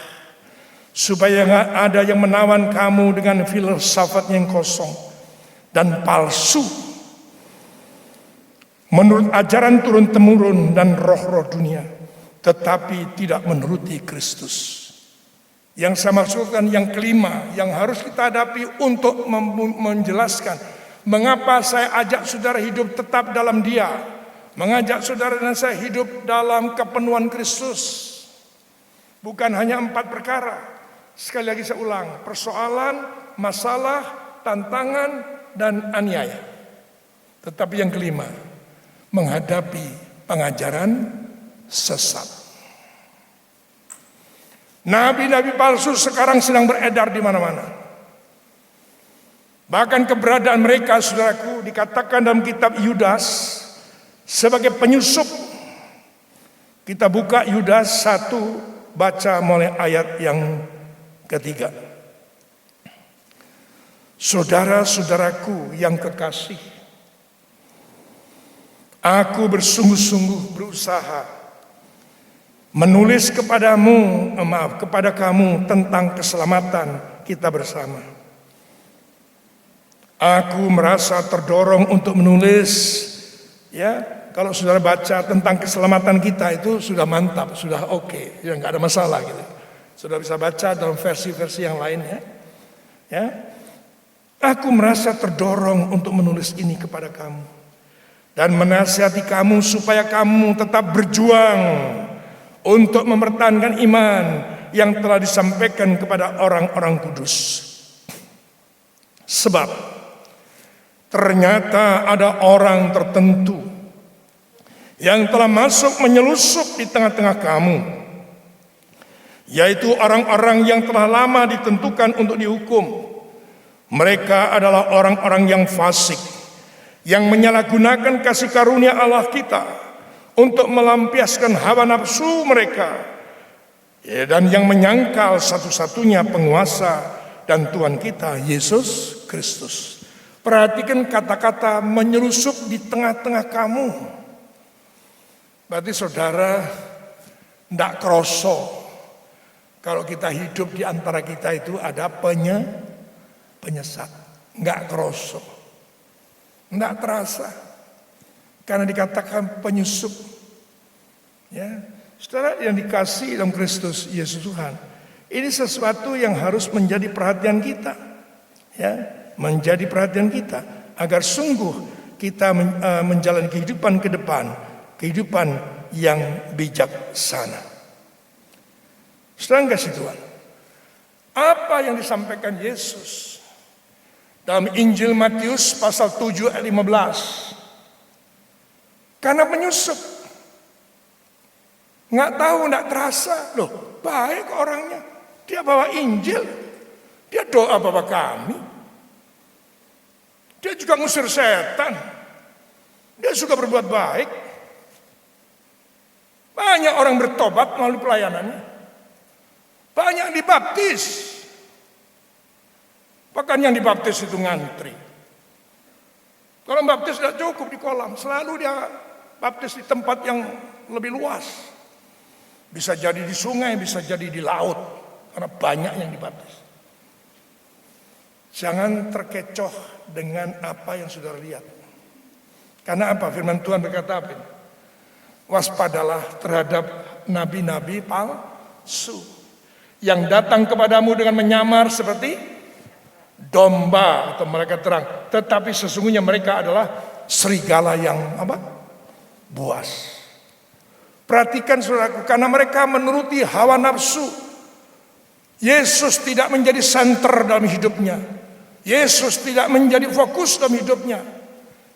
supaya nggak ada yang menawan kamu dengan filsafat yang kosong dan palsu, menurut ajaran turun-temurun dan roh-roh dunia, tetapi tidak menuruti Kristus. Yang saya maksudkan yang kelima, yang harus kita hadapi untuk menjelaskan mengapa saya ajak saudara hidup tetap dalam Dia, mengajak saudara dan saya hidup dalam kepenuhan Kristus. Bukan hanya 4 perkara. Sekali lagi saya ulang, persoalan, masalah, tantangan, dan aniaya. Tetapi yang kelima, menghadapi pengajaran sesat. Nabi-nabi palsu sekarang sedang beredar di mana-mana. Bahkan keberadaan mereka, saudaraku, dikatakan dalam kitab Yudas sebagai penyusup. Kita buka Yudas 1, baca mulai ayat yang ketiga. Saudara-saudaraku yang kekasih, aku bersungguh-sungguh berusaha menulis kepada kamu tentang keselamatan kita bersama. Aku merasa terdorong untuk menulis, ya, kalau saudara baca tentang keselamatan kita itu sudah mantap, sudah oke, ya nggak ada masalah gitu. Saudara bisa baca dalam versi-versi yang lain, ya. Aku merasa terdorong untuk menulis ini kepada kamu dan menasihati kamu supaya kamu tetap berjuang untuk mempertahankan iman yang telah disampaikan kepada orang-orang kudus. Sebab ternyata ada orang tertentu yang telah masuk menyelusup di tengah-tengah kamu, yaitu orang-orang yang telah lama ditentukan untuk dihukum. Mereka adalah orang-orang yang fasik, yang menyalahgunakan kasih karunia Allah kita untuk melampiaskan hawa nafsu mereka, dan yang menyangkal satu-satunya penguasa dan Tuhan kita, Yesus Kristus. Perhatikan kata-kata menyelusup di tengah-tengah kamu. Berarti saudara tidak kroso kalau kita hidup di antara kita itu ada penyesat. Nggak kerosok, nggak terasa, karena dikatakan penyusup. Ya, saudara yang dikasih dalam Kristus Yesus Tuhan, ini sesuatu yang harus menjadi perhatian kita, ya, menjadi perhatian kita, agar sungguh kita menjalani kehidupan ke depan, kehidupan yang bijaksana. Saudara kasih Tuhan, apa yang disampaikan Yesus dalam Injil Matius pasal 7 ayat 15? Karena penyusup, nggak tahu, nggak terasa, loh baik orangnya, dia bawa Injil, dia doa Bapa Kami, dia juga ngusir setan, dia suka berbuat baik. Banyak orang bertobat melalui pelayanannya, banyak yang dibaptis. Bahkan yang dibaptis itu ngantri. Kalau baptis tidak cukup di kolam, selalu dia baptis di tempat yang lebih luas. Bisa jadi di sungai, bisa jadi di laut, karena banyak yang dibaptis. Jangan terkecoh dengan apa yang saudara lihat. Karena apa? Firman Tuhan berkata apa? Waspadalah terhadap nabi-nabi palsu yang datang kepadamu dengan menyamar seperti domba atau malaikat terang, tetapi sesungguhnya mereka adalah serigala yang buas. Perhatikan saudaraku, karena mereka menuruti hawa nafsu. Yesus tidak menjadi senter dalam hidupnya. Yesus tidak menjadi fokus dalam hidupnya.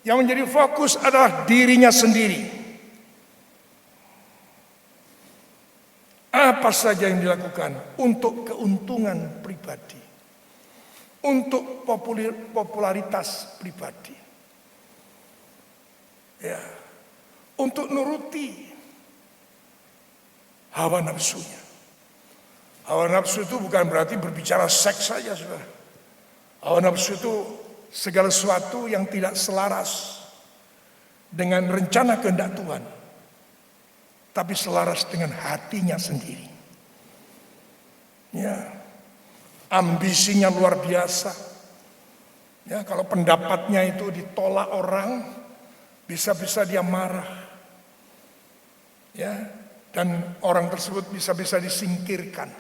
Yang menjadi fokus adalah dirinya sendiri. Apa saja yang dilakukan untuk keuntungan pribadi, untuk popularitas pribadi, ya, untuk nuruti hawa nafsunya. Hawa nafsu itu bukan berarti berbicara seks saja, saudara. Hawa nafsu itu segala sesuatu yang tidak selaras dengan rencana kehendak Tuhan, tapi selaras dengan hatinya sendiri. Ya, ambisinya luar biasa. Ya, kalau pendapatnya itu ditolak orang, bisa-bisa dia marah. Ya, dan orang tersebut bisa-bisa disingkirkan.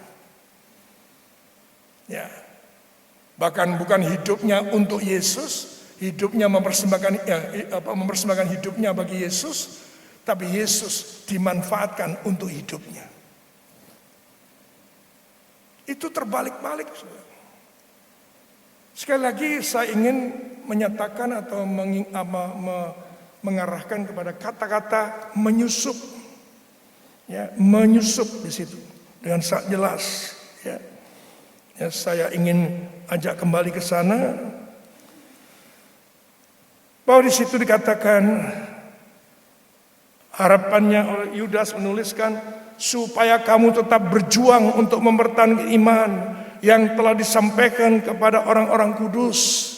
Ya. Bahkan bukan hidupnya untuk Yesus, hidupnya mempersembahkan hidupnya bagi Yesus, tapi Yesus dimanfaatkan untuk hidupnya. Itu terbalik-balik. Sekali lagi saya ingin menyatakan atau mengarahkan kepada kata-kata menyusup. Ya, menyusup di situ dengan sangat jelas. Ya. Ya, saya ingin ajak kembali ke sana, bahwa di situ dikatakan harapannya oleh Yudas menuliskan supaya kamu tetap berjuang untuk mempertahankan iman yang telah disampaikan kepada orang-orang kudus.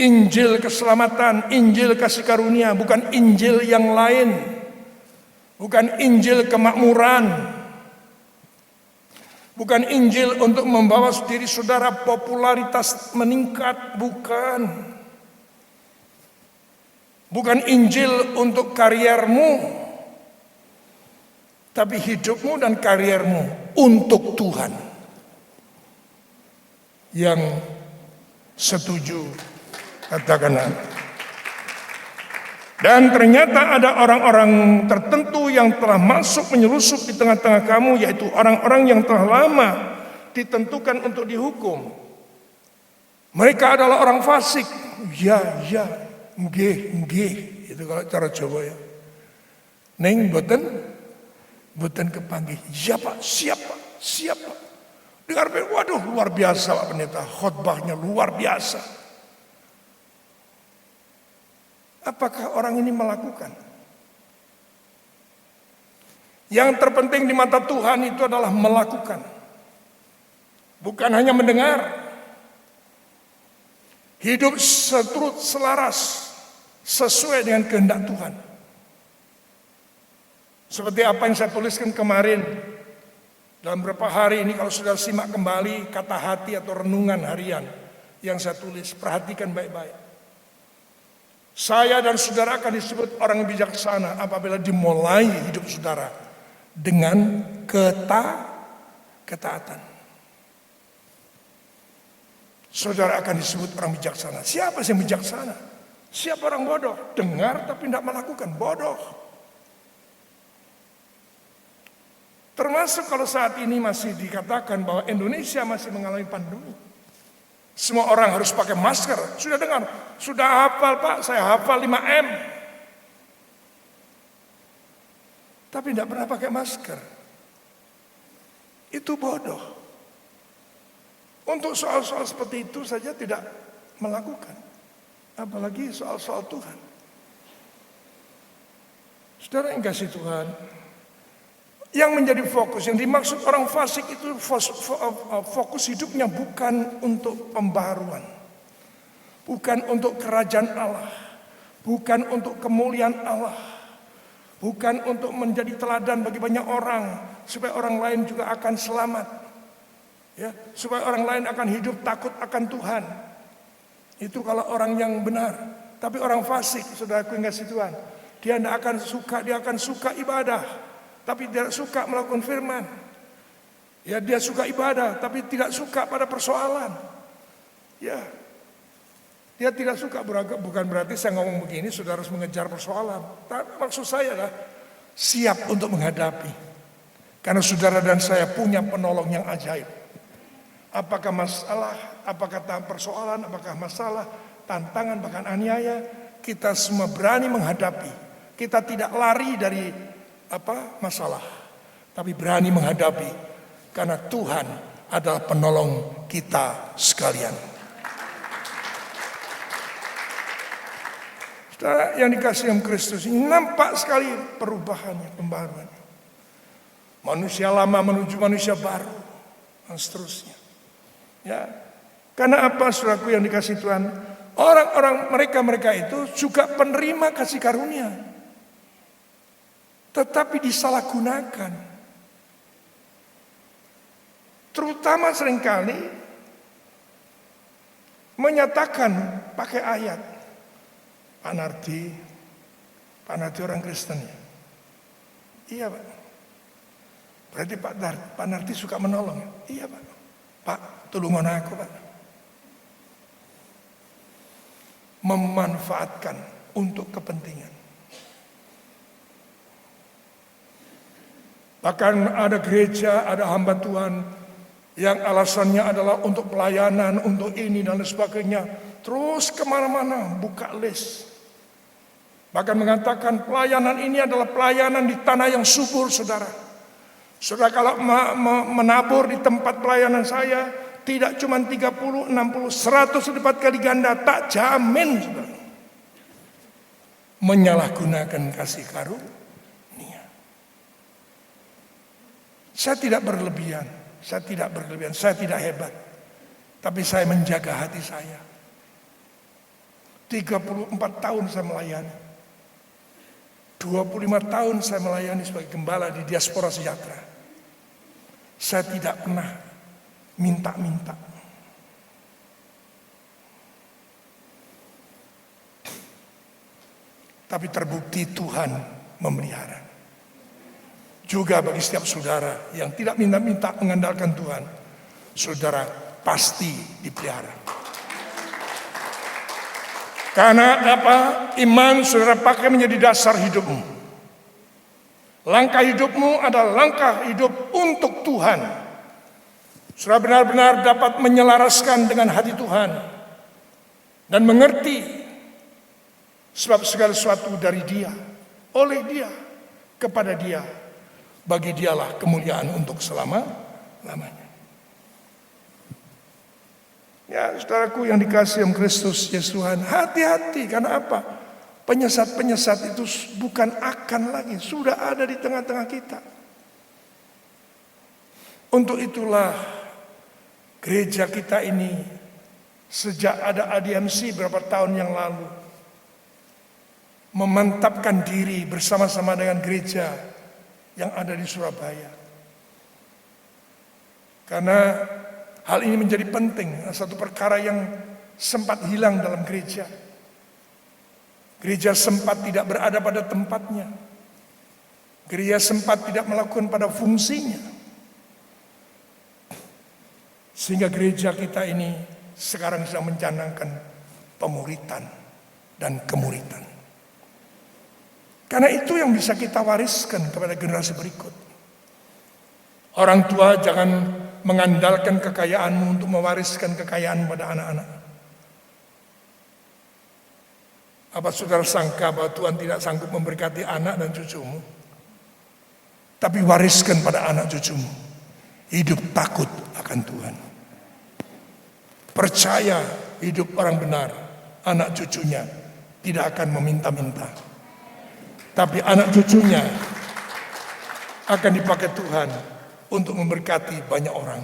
Injil keselamatan, Injil kasih karunia, bukan Injil yang lain, bukan Injil kemakmuran. Bukan Injil untuk membawa diri saudara popularitas meningkat, bukan. Bukan Injil untuk kariermu, tapi hidupmu dan kariermu untuk Tuhan. Yang setuju, katakan amin. Dan ternyata ada orang-orang tertentu yang telah masuk menyelusup di tengah-tengah kamu, yaitu orang-orang yang telah lama ditentukan untuk dihukum. Mereka adalah orang fasik. Ya, nggih, itu kalau cara Jawa ya. Neng boten kepanggih. Ya Pak, siap Pak. Dengar, waduh luar biasa Pak Pendeta, khotbahnya luar biasa. Apakah orang ini melakukan? Yang terpenting di mata Tuhan itu adalah melakukan. Bukan hanya mendengar. Hidup seturut selaras sesuai dengan kehendak Tuhan. Seperti apa yang saya tuliskan kemarin Dalam beberapa hari ini kalau saudara simak kembali kata hati atau renungan harian yang saya tulis, perhatikan baik-baik. Saya dan saudara akan disebut orang yang bijaksana apabila dimulai hidup saudara dengan ketaatan. Saudara akan disebut orang bijaksana. Siapa sih yang bijaksana? Siapa orang bodoh? Dengar tapi tidak melakukan, bodoh. Termasuk kalau saat ini masih dikatakan bahwa Indonesia masih mengalami pandemi. Semua orang harus pakai masker. Sudah dengar? Sudah hafal Pak, saya hafal 5M. Tapi tidak pernah pakai masker. Itu bodoh. Untuk soal-soal seperti itu saja tidak melakukan. Apalagi soal-soal Tuhan. Saudara yang kasih Tuhan, yang menjadi fokus, yang dimaksud orang fasik itu fokus hidupnya bukan untuk pembaharuan, bukan untuk kerajaan Allah, bukan untuk kemuliaan Allah, bukan untuk menjadi teladan bagi banyak orang supaya orang lain juga akan selamat, ya, supaya orang lain akan hidup takut akan Tuhan. Itu kalau orang yang benar. Tapi orang fasik, saudaraku yang kasih Tuhan, dia tidak akan suka, dia akan suka ibadah tapi tidak suka melakukan firman. Ya, dia suka ibadah tapi tidak suka pada persoalan. Ya, dia tidak suka, bukan berarti saya ngomong begini saudara harus mengejar persoalan. Tapi maksud saya adalah siap untuk menghadapi. Karena saudara dan saya punya penolong yang ajaib. Apakah masalah, apakah persoalan, apakah masalah, tantangan, bahkan aniaya, kita semua berani menghadapi. Kita tidak lari dari masalah, tapi berani menghadapi karena Tuhan adalah penolong kita sekalian. Saudara yang dikasihi Kristus, ini nampak sekali perubahannya, pembaruannya. Manusia lama menuju manusia baru dan seterusnya. Ya, karena apa, saudaraku yang dikasihi Tuhan? Orang-orang mereka itu juga penerima kasih karunia, tetapi disalahgunakan. Terutama seringkali menyatakan pakai ayat. Pak Nardi orang Kristen ya? Iya Pak. Berarti Pak Nardi suka menolong ya? Iya Pak. Pak, tulungan aku Pak. Memanfaatkan untuk kepentingan. Bahkan ada gereja, ada hamba Tuhan yang alasannya adalah untuk pelayanan, untuk ini dan sebagainya. Terus kemana-mana buka list. Bahkan mengatakan pelayanan ini adalah pelayanan di tanah yang subur, saudara. Saudara kalau menabur di tempat pelayanan saya, tidak cuma 30, 60, 100 lipat kali ganda, tak jamin, saudara. Menyalahgunakan kasih karunia. Saya tidak berlebihan, saya tidak hebat. Tapi saya menjaga hati saya. 34 tahun saya melayani. 25 tahun saya melayani sebagai gembala di Diaspora Sejahtera. Saya tidak pernah minta-minta. Tapi terbukti Tuhan memelihara. Juga bagi setiap saudara yang tidak minta-minta mengandalkan Tuhan, saudara pasti dipelihara. Karena apa? Iman saudara pakai menjadi dasar hidupmu. Langkah hidupmu adalah langkah hidup untuk Tuhan. Saudara benar-benar dapat menyelaraskan dengan hati Tuhan dan mengerti sebab segala sesuatu dari Dia, oleh Dia, kepada Dia. Bagi Dialah kemuliaan untuk selama-lamanya. Ya, saudaraku yang dikasihi Kristus Yesus Tuhan, hati-hati karena apa? Penyesat-penyesat itu bukan akan lagi, sudah ada di tengah-tengah kita. Untuk itulah gereja kita ini sejak ada ADMC beberapa tahun yang lalu memantapkan diri bersama-sama dengan gereja yang ada di Surabaya Karena hal ini menjadi penting, satu perkara yang sempat hilang dalam gereja. Gereja sempat tidak berada pada tempatnya. Gereja sempat tidak melakukan pada fungsinya. Sehingga gereja kita ini sekarang sedang mencanangkan pemuritan dan kemuritan. Karena itu yang bisa kita wariskan kepada generasi berikut. Orang tua jangan mengandalkan kekayaanmu untuk mewariskan kekayaan pada anak-anak. Apa saudara sangka bahwa Tuhan tidak sanggup memberkati anak dan cucumu? Tapi wariskan pada anak cucumu hidup takut akan Tuhan. Percaya hidup orang benar, anak cucunya tidak akan meminta-minta. Tapi anak cucunya akan dipakai Tuhan untuk memberkati banyak orang.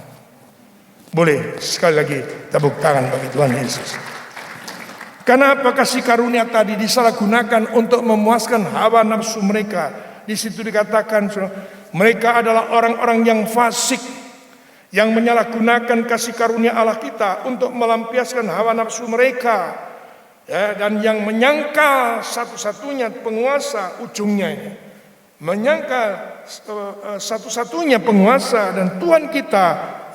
Boleh sekali lagi tepuk tangan bagi Tuhan Yesus. Kenapa kasih karunia tadi disalahgunakan untuk memuaskan hawa nafsu mereka? Di situ dikatakan mereka adalah orang-orang yang fasik, yang menyalahgunakan kasih karunia Allah kita untuk melampiaskan hawa nafsu mereka, ya, dan yang menyangkal satu-satunya penguasa ujungnya ini, menyangkal satu-satunya penguasa dan Tuhan kita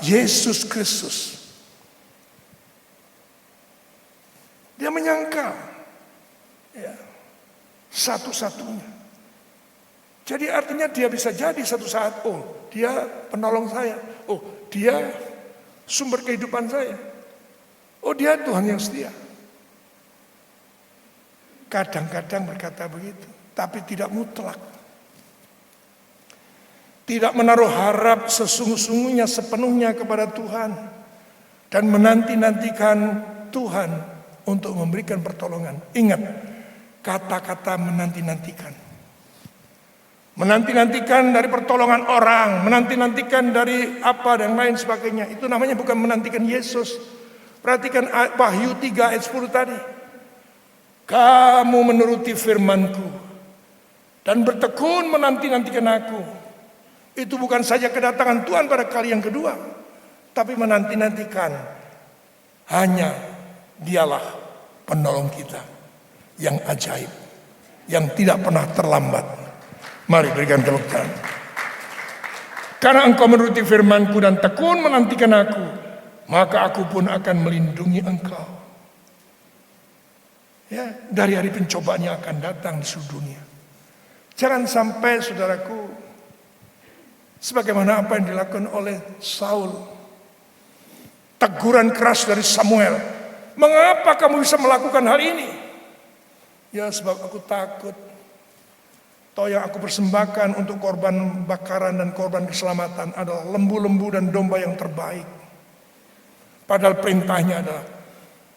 Yesus Kristus. Dia menyangkal, ya, satu-satunya. Jadi artinya dia bisa jadi satu saat, oh dia penolong saya, oh dia sumber kehidupan saya, oh dia Tuhan yang setia. Kadang-kadang berkata begitu, tapi tidak mutlak. Tidak menaruh harap sesungguh-sungguhnya sepenuhnya kepada Tuhan. Dan menanti-nantikan Tuhan untuk memberikan pertolongan. Ingat, kata-kata menanti-nantikan. Menanti-nantikan dari pertolongan orang, menanti-nantikan dari apa dan lain sebagainya. Itu namanya bukan menantikan Yesus. Perhatikan Wahyu 3 ayat 10 tadi. Kamu menuruti firman-Ku dan bertekun menanti-nantikan Aku. Itu bukan saja kedatangan Tuhan pada kali yang kedua, tapi menanti-nantikan hanya Dialah penolong kita yang ajaib, yang tidak pernah terlambat. Mari berikan tepuk tangan. Karena engkau menuruti firman-Ku dan tekun menantikan Aku, maka Aku pun akan melindungi engkau. Ya, dari hari pencobaan yang akan datang di seluruh dunia. Jangan sampai saudaraku, sebagaimana apa yang dilakukan oleh Saul. Teguran keras dari Samuel. Mengapa kamu bisa melakukan hal ini? Ya sebab aku takut. Toh yang aku persembahkan untuk korban bakaran dan korban keselamatan adalah lembu-lembu dan domba yang terbaik. Padahal perintahnya adalah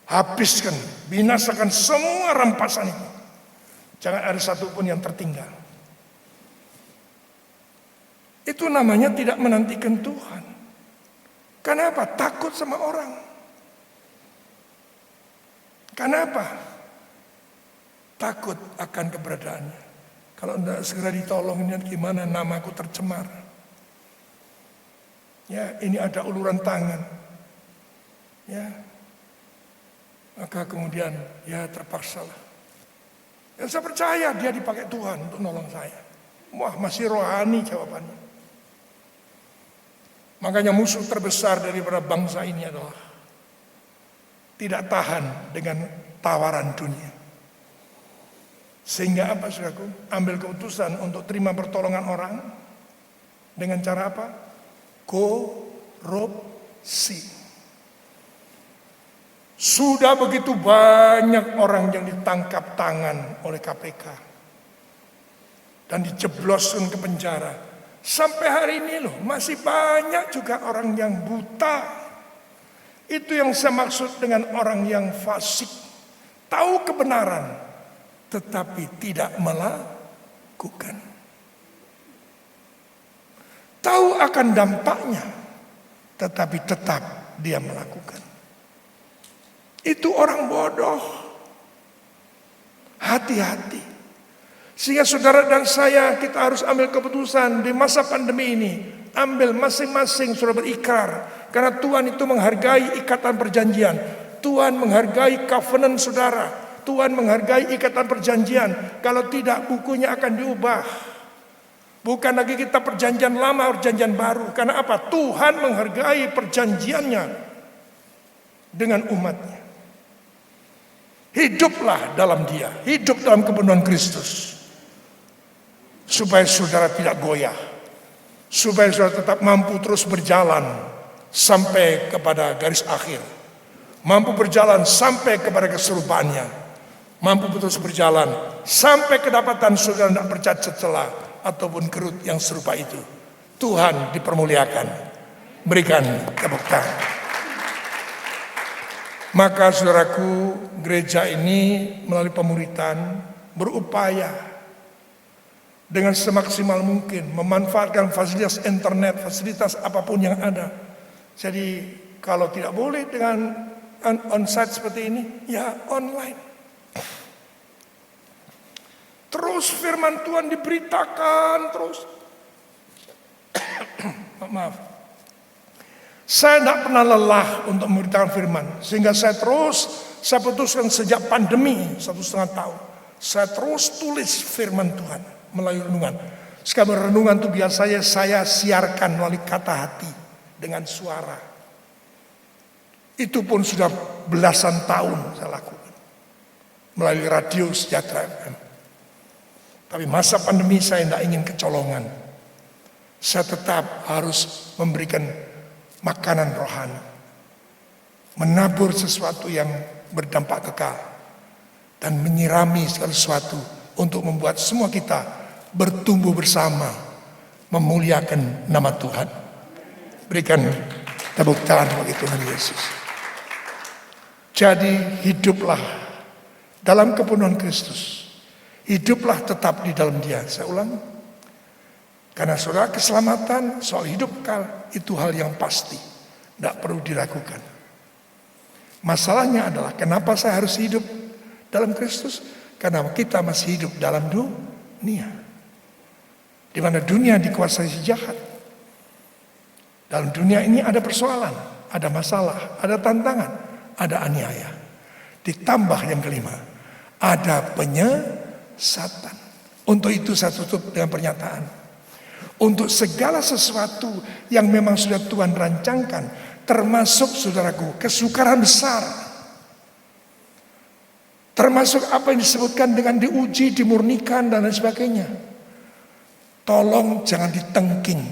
habiskan, binasakan semua rampasan itu. Jangan ada satupun yang tertinggal. Itu namanya tidak menantikan Tuhan. Kenapa? Takut sama orang. Kenapa? Takut akan keberadaannya. Kalau tidak segera ditolong, ini gimana namaku tercemar. Ya, ini ada uluran tangan. Ya. Maka kemudian ya terpaksalah. Dan saya percaya dia dipakai Tuhan untuk nolong saya. Wah, masih rohani jawabannya. Makanya musuh terbesar daripada bangsa ini adalah tidak tahan dengan tawaran dunia. Sehingga apa saudaraku? Ambil keputusan untuk terima pertolongan orang dengan cara apa? Korupsi. Sudah begitu banyak orang yang ditangkap tangan oleh KPK dan dijebloskan ke penjara. Sampai hari ini loh, masih banyak juga orang yang buta. Itu yang saya maksud dengan orang yang fasik. Tahu kebenaran, tetapi tidak melakukan. Tahu akan dampaknya, tetapi tetap dia melakukan. Itu orang bodoh. Hati-hati. Sehingga saudara dan saya, kita harus ambil keputusan di masa pandemi ini. ambil masing-masing sudah berikrar. Karena Tuhan itu menghargai ikatan perjanjian. Tuhan menghargai covenant saudara. Tuhan menghargai ikatan perjanjian. Kalau tidak, bukunya akan diubah. Bukan lagi kita perjanjian lama, perjanjian baru. Karena apa? Tuhan menghargai perjanjiannya dengan umatnya. Hiduplah dalam Dia, hidup dalam kepenuhan Kristus, supaya saudara tidak goyah, supaya saudara tetap mampu terus berjalan sampai kepada garis akhir, mampu berjalan sampai kepada keserupaannya, mampu terus berjalan sampai kedapatan saudara tidak bercacat celah ataupun kerut yang serupa itu. Tuhan dipermuliakan. Berikan tepuk tangan. Maka saudaraku, gereja ini melalui pemuritan berupaya dengan semaksimal mungkin memanfaatkan fasilitas internet, fasilitas apapun yang ada. Jadi kalau tidak boleh dengan on-site seperti ini, ya online. Terus firman Tuhan diberitakan terus. Maaf. Saya tidak pernah lelah untuk memberitakan firman. Sehingga saya putuskan sejak pandemi 1,5 tahun. Saya terus tulis firman Tuhan melalui renungan. Sekarang renungan itu biasanya saya siarkan melalui kata hati dengan suara. Itu pun sudah belasan tahun saya lakukan. Melalui radio Sejahtera FM. Tapi masa pandemi saya tidak ingin kecolongan. Saya tetap harus memberikan makanan rohani, menabur sesuatu yang berdampak kekal, dan menyirami segala sesuatu untuk membuat semua kita bertumbuh bersama, memuliakan nama Tuhan. Berikan tepuk tangan bagi Tuhan Yesus. Jadi hiduplah dalam kepenuhan Kristus, hiduplah tetap di dalam Dia. Saya ulang. Karena saudara, keselamatan, soal hidup kekal, itu hal yang pasti. Tidak perlu diragukan. Masalahnya adalah, kenapa saya harus hidup dalam Kristus? Karena kita masih hidup dalam dunia. Di mana dunia dikuasai si jahat. Dalam dunia ini ada persoalan, ada masalah, ada tantangan, ada aniaya. Ditambah yang kelima, ada penyesatan. Untuk itu saya tutup dengan pernyataan. Untuk segala sesuatu yang memang sudah Tuhan rancangkan, termasuk saudaraku, kesukaran besar. Termasuk apa yang disebutkan dengan diuji, dimurnikan, dan lain sebagainya. Tolong jangan ditengking.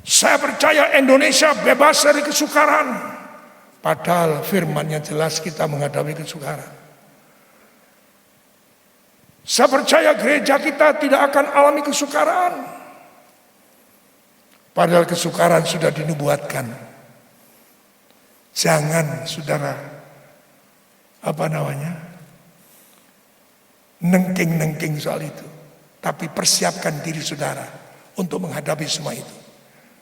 Saya percaya Indonesia bebas dari kesukaran. Padahal firman-Nya jelas kita menghadapi kesukaran. Saya percaya gereja kita tidak akan alami kesukaran. Padahal kesukaran sudah dinubuatkan. Jangan saudara, nengking-nengking soal itu. Tapi persiapkan diri saudara untuk menghadapi semua itu.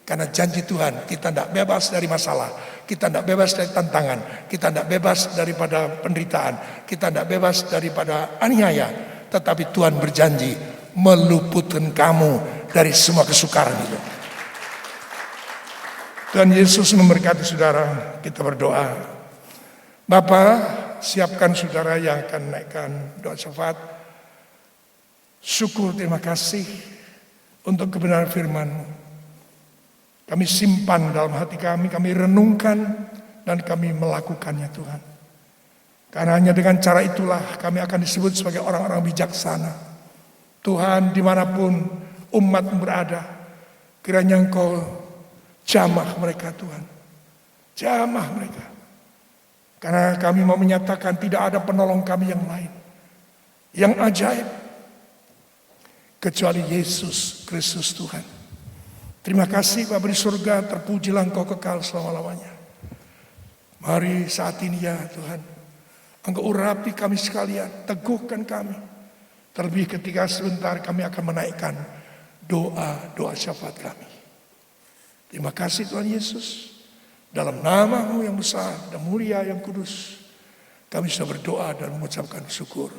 Karena janji Tuhan, kita tidak bebas dari masalah. Kita tidak bebas dari tantangan. Kita tidak bebas daripada penderitaan. Kita tidak bebas daripada aniaya. Tetapi Tuhan berjanji meluputkan kamu dari semua kesukaran itu. Tuhan Yesus memberkati saudara. Kita berdoa. Bapa, siapkan saudara yang akan naikkan doa syafaat. Syukur, terima kasih untuk kebenaran firman-Mu. Kami simpan dalam hati kami renungkan dan kami melakukannya Tuhan. Karena hanya dengan cara itulah kami akan disebut sebagai orang-orang bijaksana. Tuhan, dimanapun umat berada, kiranya Engkau jamah mereka Tuhan. Jamah mereka. Karena kami mau menyatakan tidak ada penolong kami yang lain. Yang ajaib. Kecuali Yesus Kristus Tuhan. Terima kasih Bapa di surga, terpujilah Engkau kekal selama-lamanya. Mari saat ini ya Tuhan. Engkau urapi kami sekalian, teguhkan kami. Terlebih ketika sebentar kami akan menaikkan doa syafaat kami. Terima kasih Tuhan Yesus. Dalam nama-Mu yang besar dan mulia yang kudus, kami sudah berdoa dan mengucapkan syukur.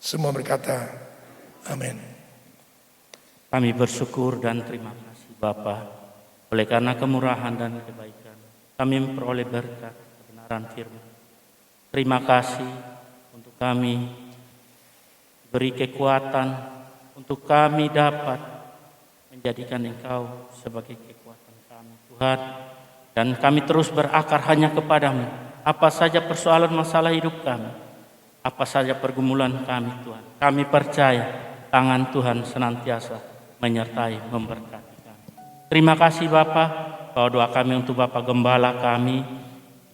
Semua berkata, amin. Kami bersyukur dan terima kasih Bapa, oleh karena kemurahan dan kebaikan kami memperoleh berkat kebenaran firman. Terima kasih untuk kami beri kekuatan untuk kami dapat menjadikan Engkau sebagai kekuatan kami Tuhan, dan kami terus berakar hanya kepadamu. Apa saja persoalan masalah hidup kami, apa saja pergumulan kami Tuhan, kami percaya tangan Tuhan senantiasa menyertai, memberkati kami. Terima kasih Bapa, bahwa doa kami untuk Bapak Gembala kami,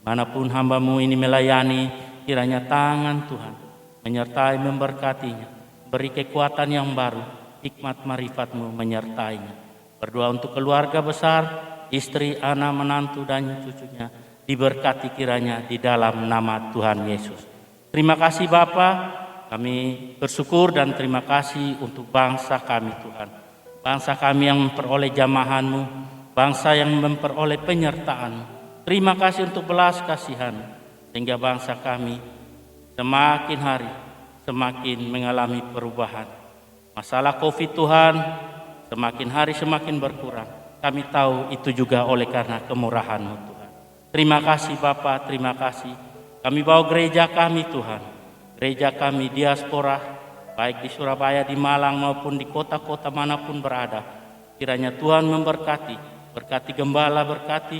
manapun hamba-Mu ini melayani, kiranya tangan Tuhan menyertai, memberkatinya, beri kekuatan yang baru, hikmat marifat-Mu menyertainya. Berdoa untuk keluarga besar, istri, anak, menantu, dan cucunya, diberkati kiranya di dalam nama Tuhan Yesus. Terima kasih Bapa, kami bersyukur dan terima kasih untuk bangsa kami Tuhan. Bangsa kami yang memperoleh jamahan-Mu, bangsa yang memperoleh penyertaan-Mu. Terima kasih untuk belas kasihan, sehingga bangsa kami semakin hari semakin mengalami perubahan. Masalah COVID Tuhan semakin hari semakin berkurang. Kami tahu itu juga oleh karena kemurahan-Mu Tuhan. Terima kasih Bapa, terima kasih. Kami bawa gereja kami Tuhan, gereja kami diaspora, baik di Surabaya, di Malang maupun di kota-kota manapun berada. Kiranya Tuhan memberkati, berkati gembala, berkati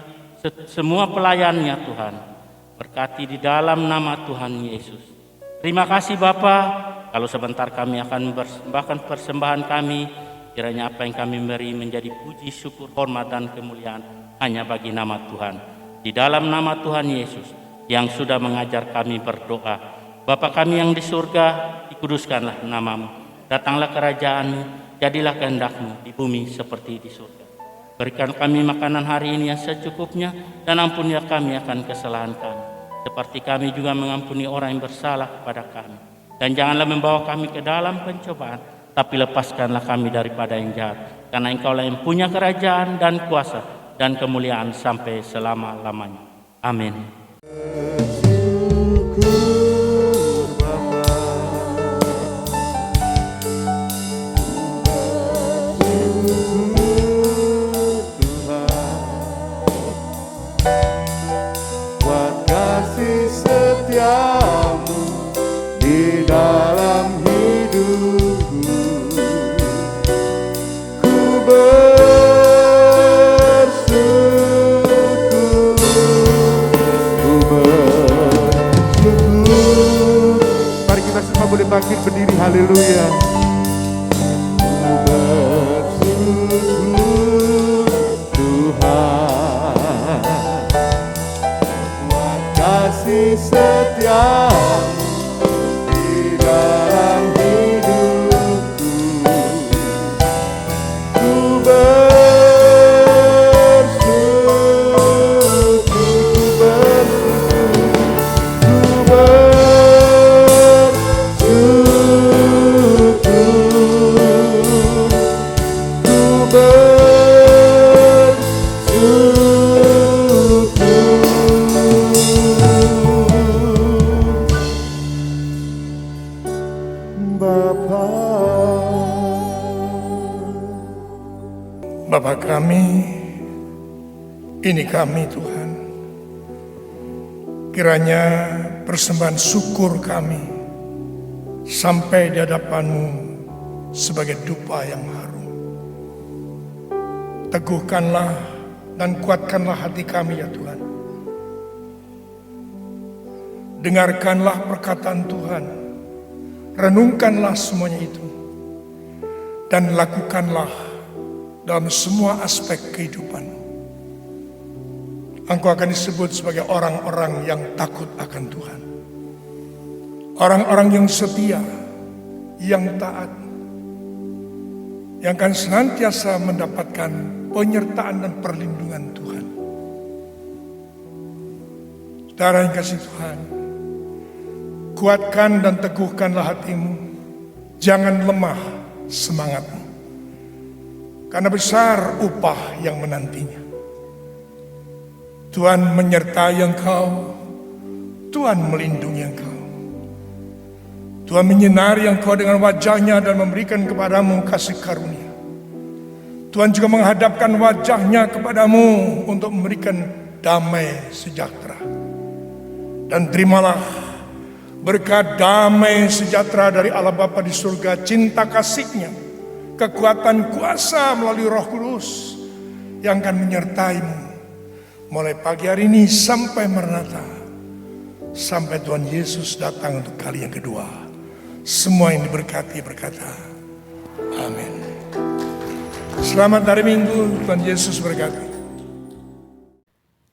semua pelayannya Tuhan. Berkati di dalam nama Tuhan Yesus. Terima kasih Bapa, kalau sebentar kami akan mempersembahkan persembahan kami, kiranya apa yang kami beri menjadi puji, syukur, hormat, dan kemuliaan hanya bagi nama Tuhan. Di dalam nama Tuhan Yesus yang sudah mengajar kami berdoa. Bapa kami yang di surga, dikuduskanlah nama-Mu. Datanglah kerajaan-Mu, jadilah kehendak-Mu di bumi seperti di surga. Berikan kami makanan hari ini yang secukupnya, dan ampunilah kami akan kesalahan kami, seperti kami juga mengampuni orang yang bersalah kepada kami. Dan janganlah membawa kami ke dalam pencobaan, tapi lepaskanlah kami daripada yang jahat. Karena Engkaulah yang punya kerajaan dan kuasa dan kemuliaan sampai selama-lamanya. Amin. Boleh bangkit berdiri, haleluya. Bersyukur Tuhan, kasih setia-Mu di dalam hidupku. Ku Bapa kami, ini kami Tuhan. Kiranya persembahan syukur kami sampai di hadapan-Mu sebagai dupa yang harum. Teguhkanlah dan kuatkanlah hati kami ya Tuhan. Dengarkanlah perkataan Tuhan, renungkanlah semuanya itu, dan lakukanlah dalam semua aspek kehidupan. Engkau akan disebut sebagai orang-orang yang takut akan Tuhan. Orang-orang yang setia, yang taat, yang akan senantiasa mendapatkan penyertaan dan perlindungan Tuhan. Saudara yang kasih Tuhan, kuatkan dan teguhkanlah hatimu, jangan lemah semangatmu. Karena besar upah yang menantinya. Tuhan menyertai engkau, Tuhan melindungi engkau. Tuhan menyinari engkau dengan wajah-Nya dan memberikan kepadamu kasih karunia. Tuhan juga menghadapkan wajah-Nya kepadamu untuk memberikan damai sejahtera. Dan terimalah berkat damai sejahtera dari Allah Bapa di surga, cinta kasih-Nya, kekuatan kuasa melalui Roh Kudus yang akan menyertaimu mulai pagi hari ini sampai Maranatha, sampai Tuhan Yesus datang untuk kali yang kedua. Semua yang diberkati berkata, amin. Selamat hari Minggu, Tuhan Yesus berkati.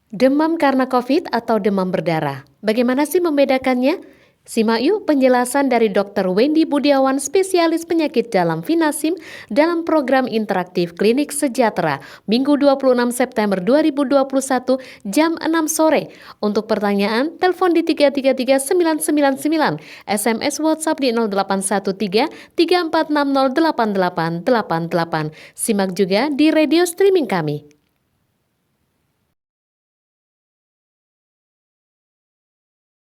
Demam karena COVID atau demam berdarah, bagaimana sih membedakannya? Simak yuk penjelasan dari Dr. Wendy Budiawan, spesialis penyakit dalam Finasim dalam program interaktif Klinik Sejahtera, Minggu 26 September 2021 jam 6 sore. Untuk pertanyaan, telepon di 333999, SMS WhatsApp di 0813 34608888. Simak juga di radio streaming kami.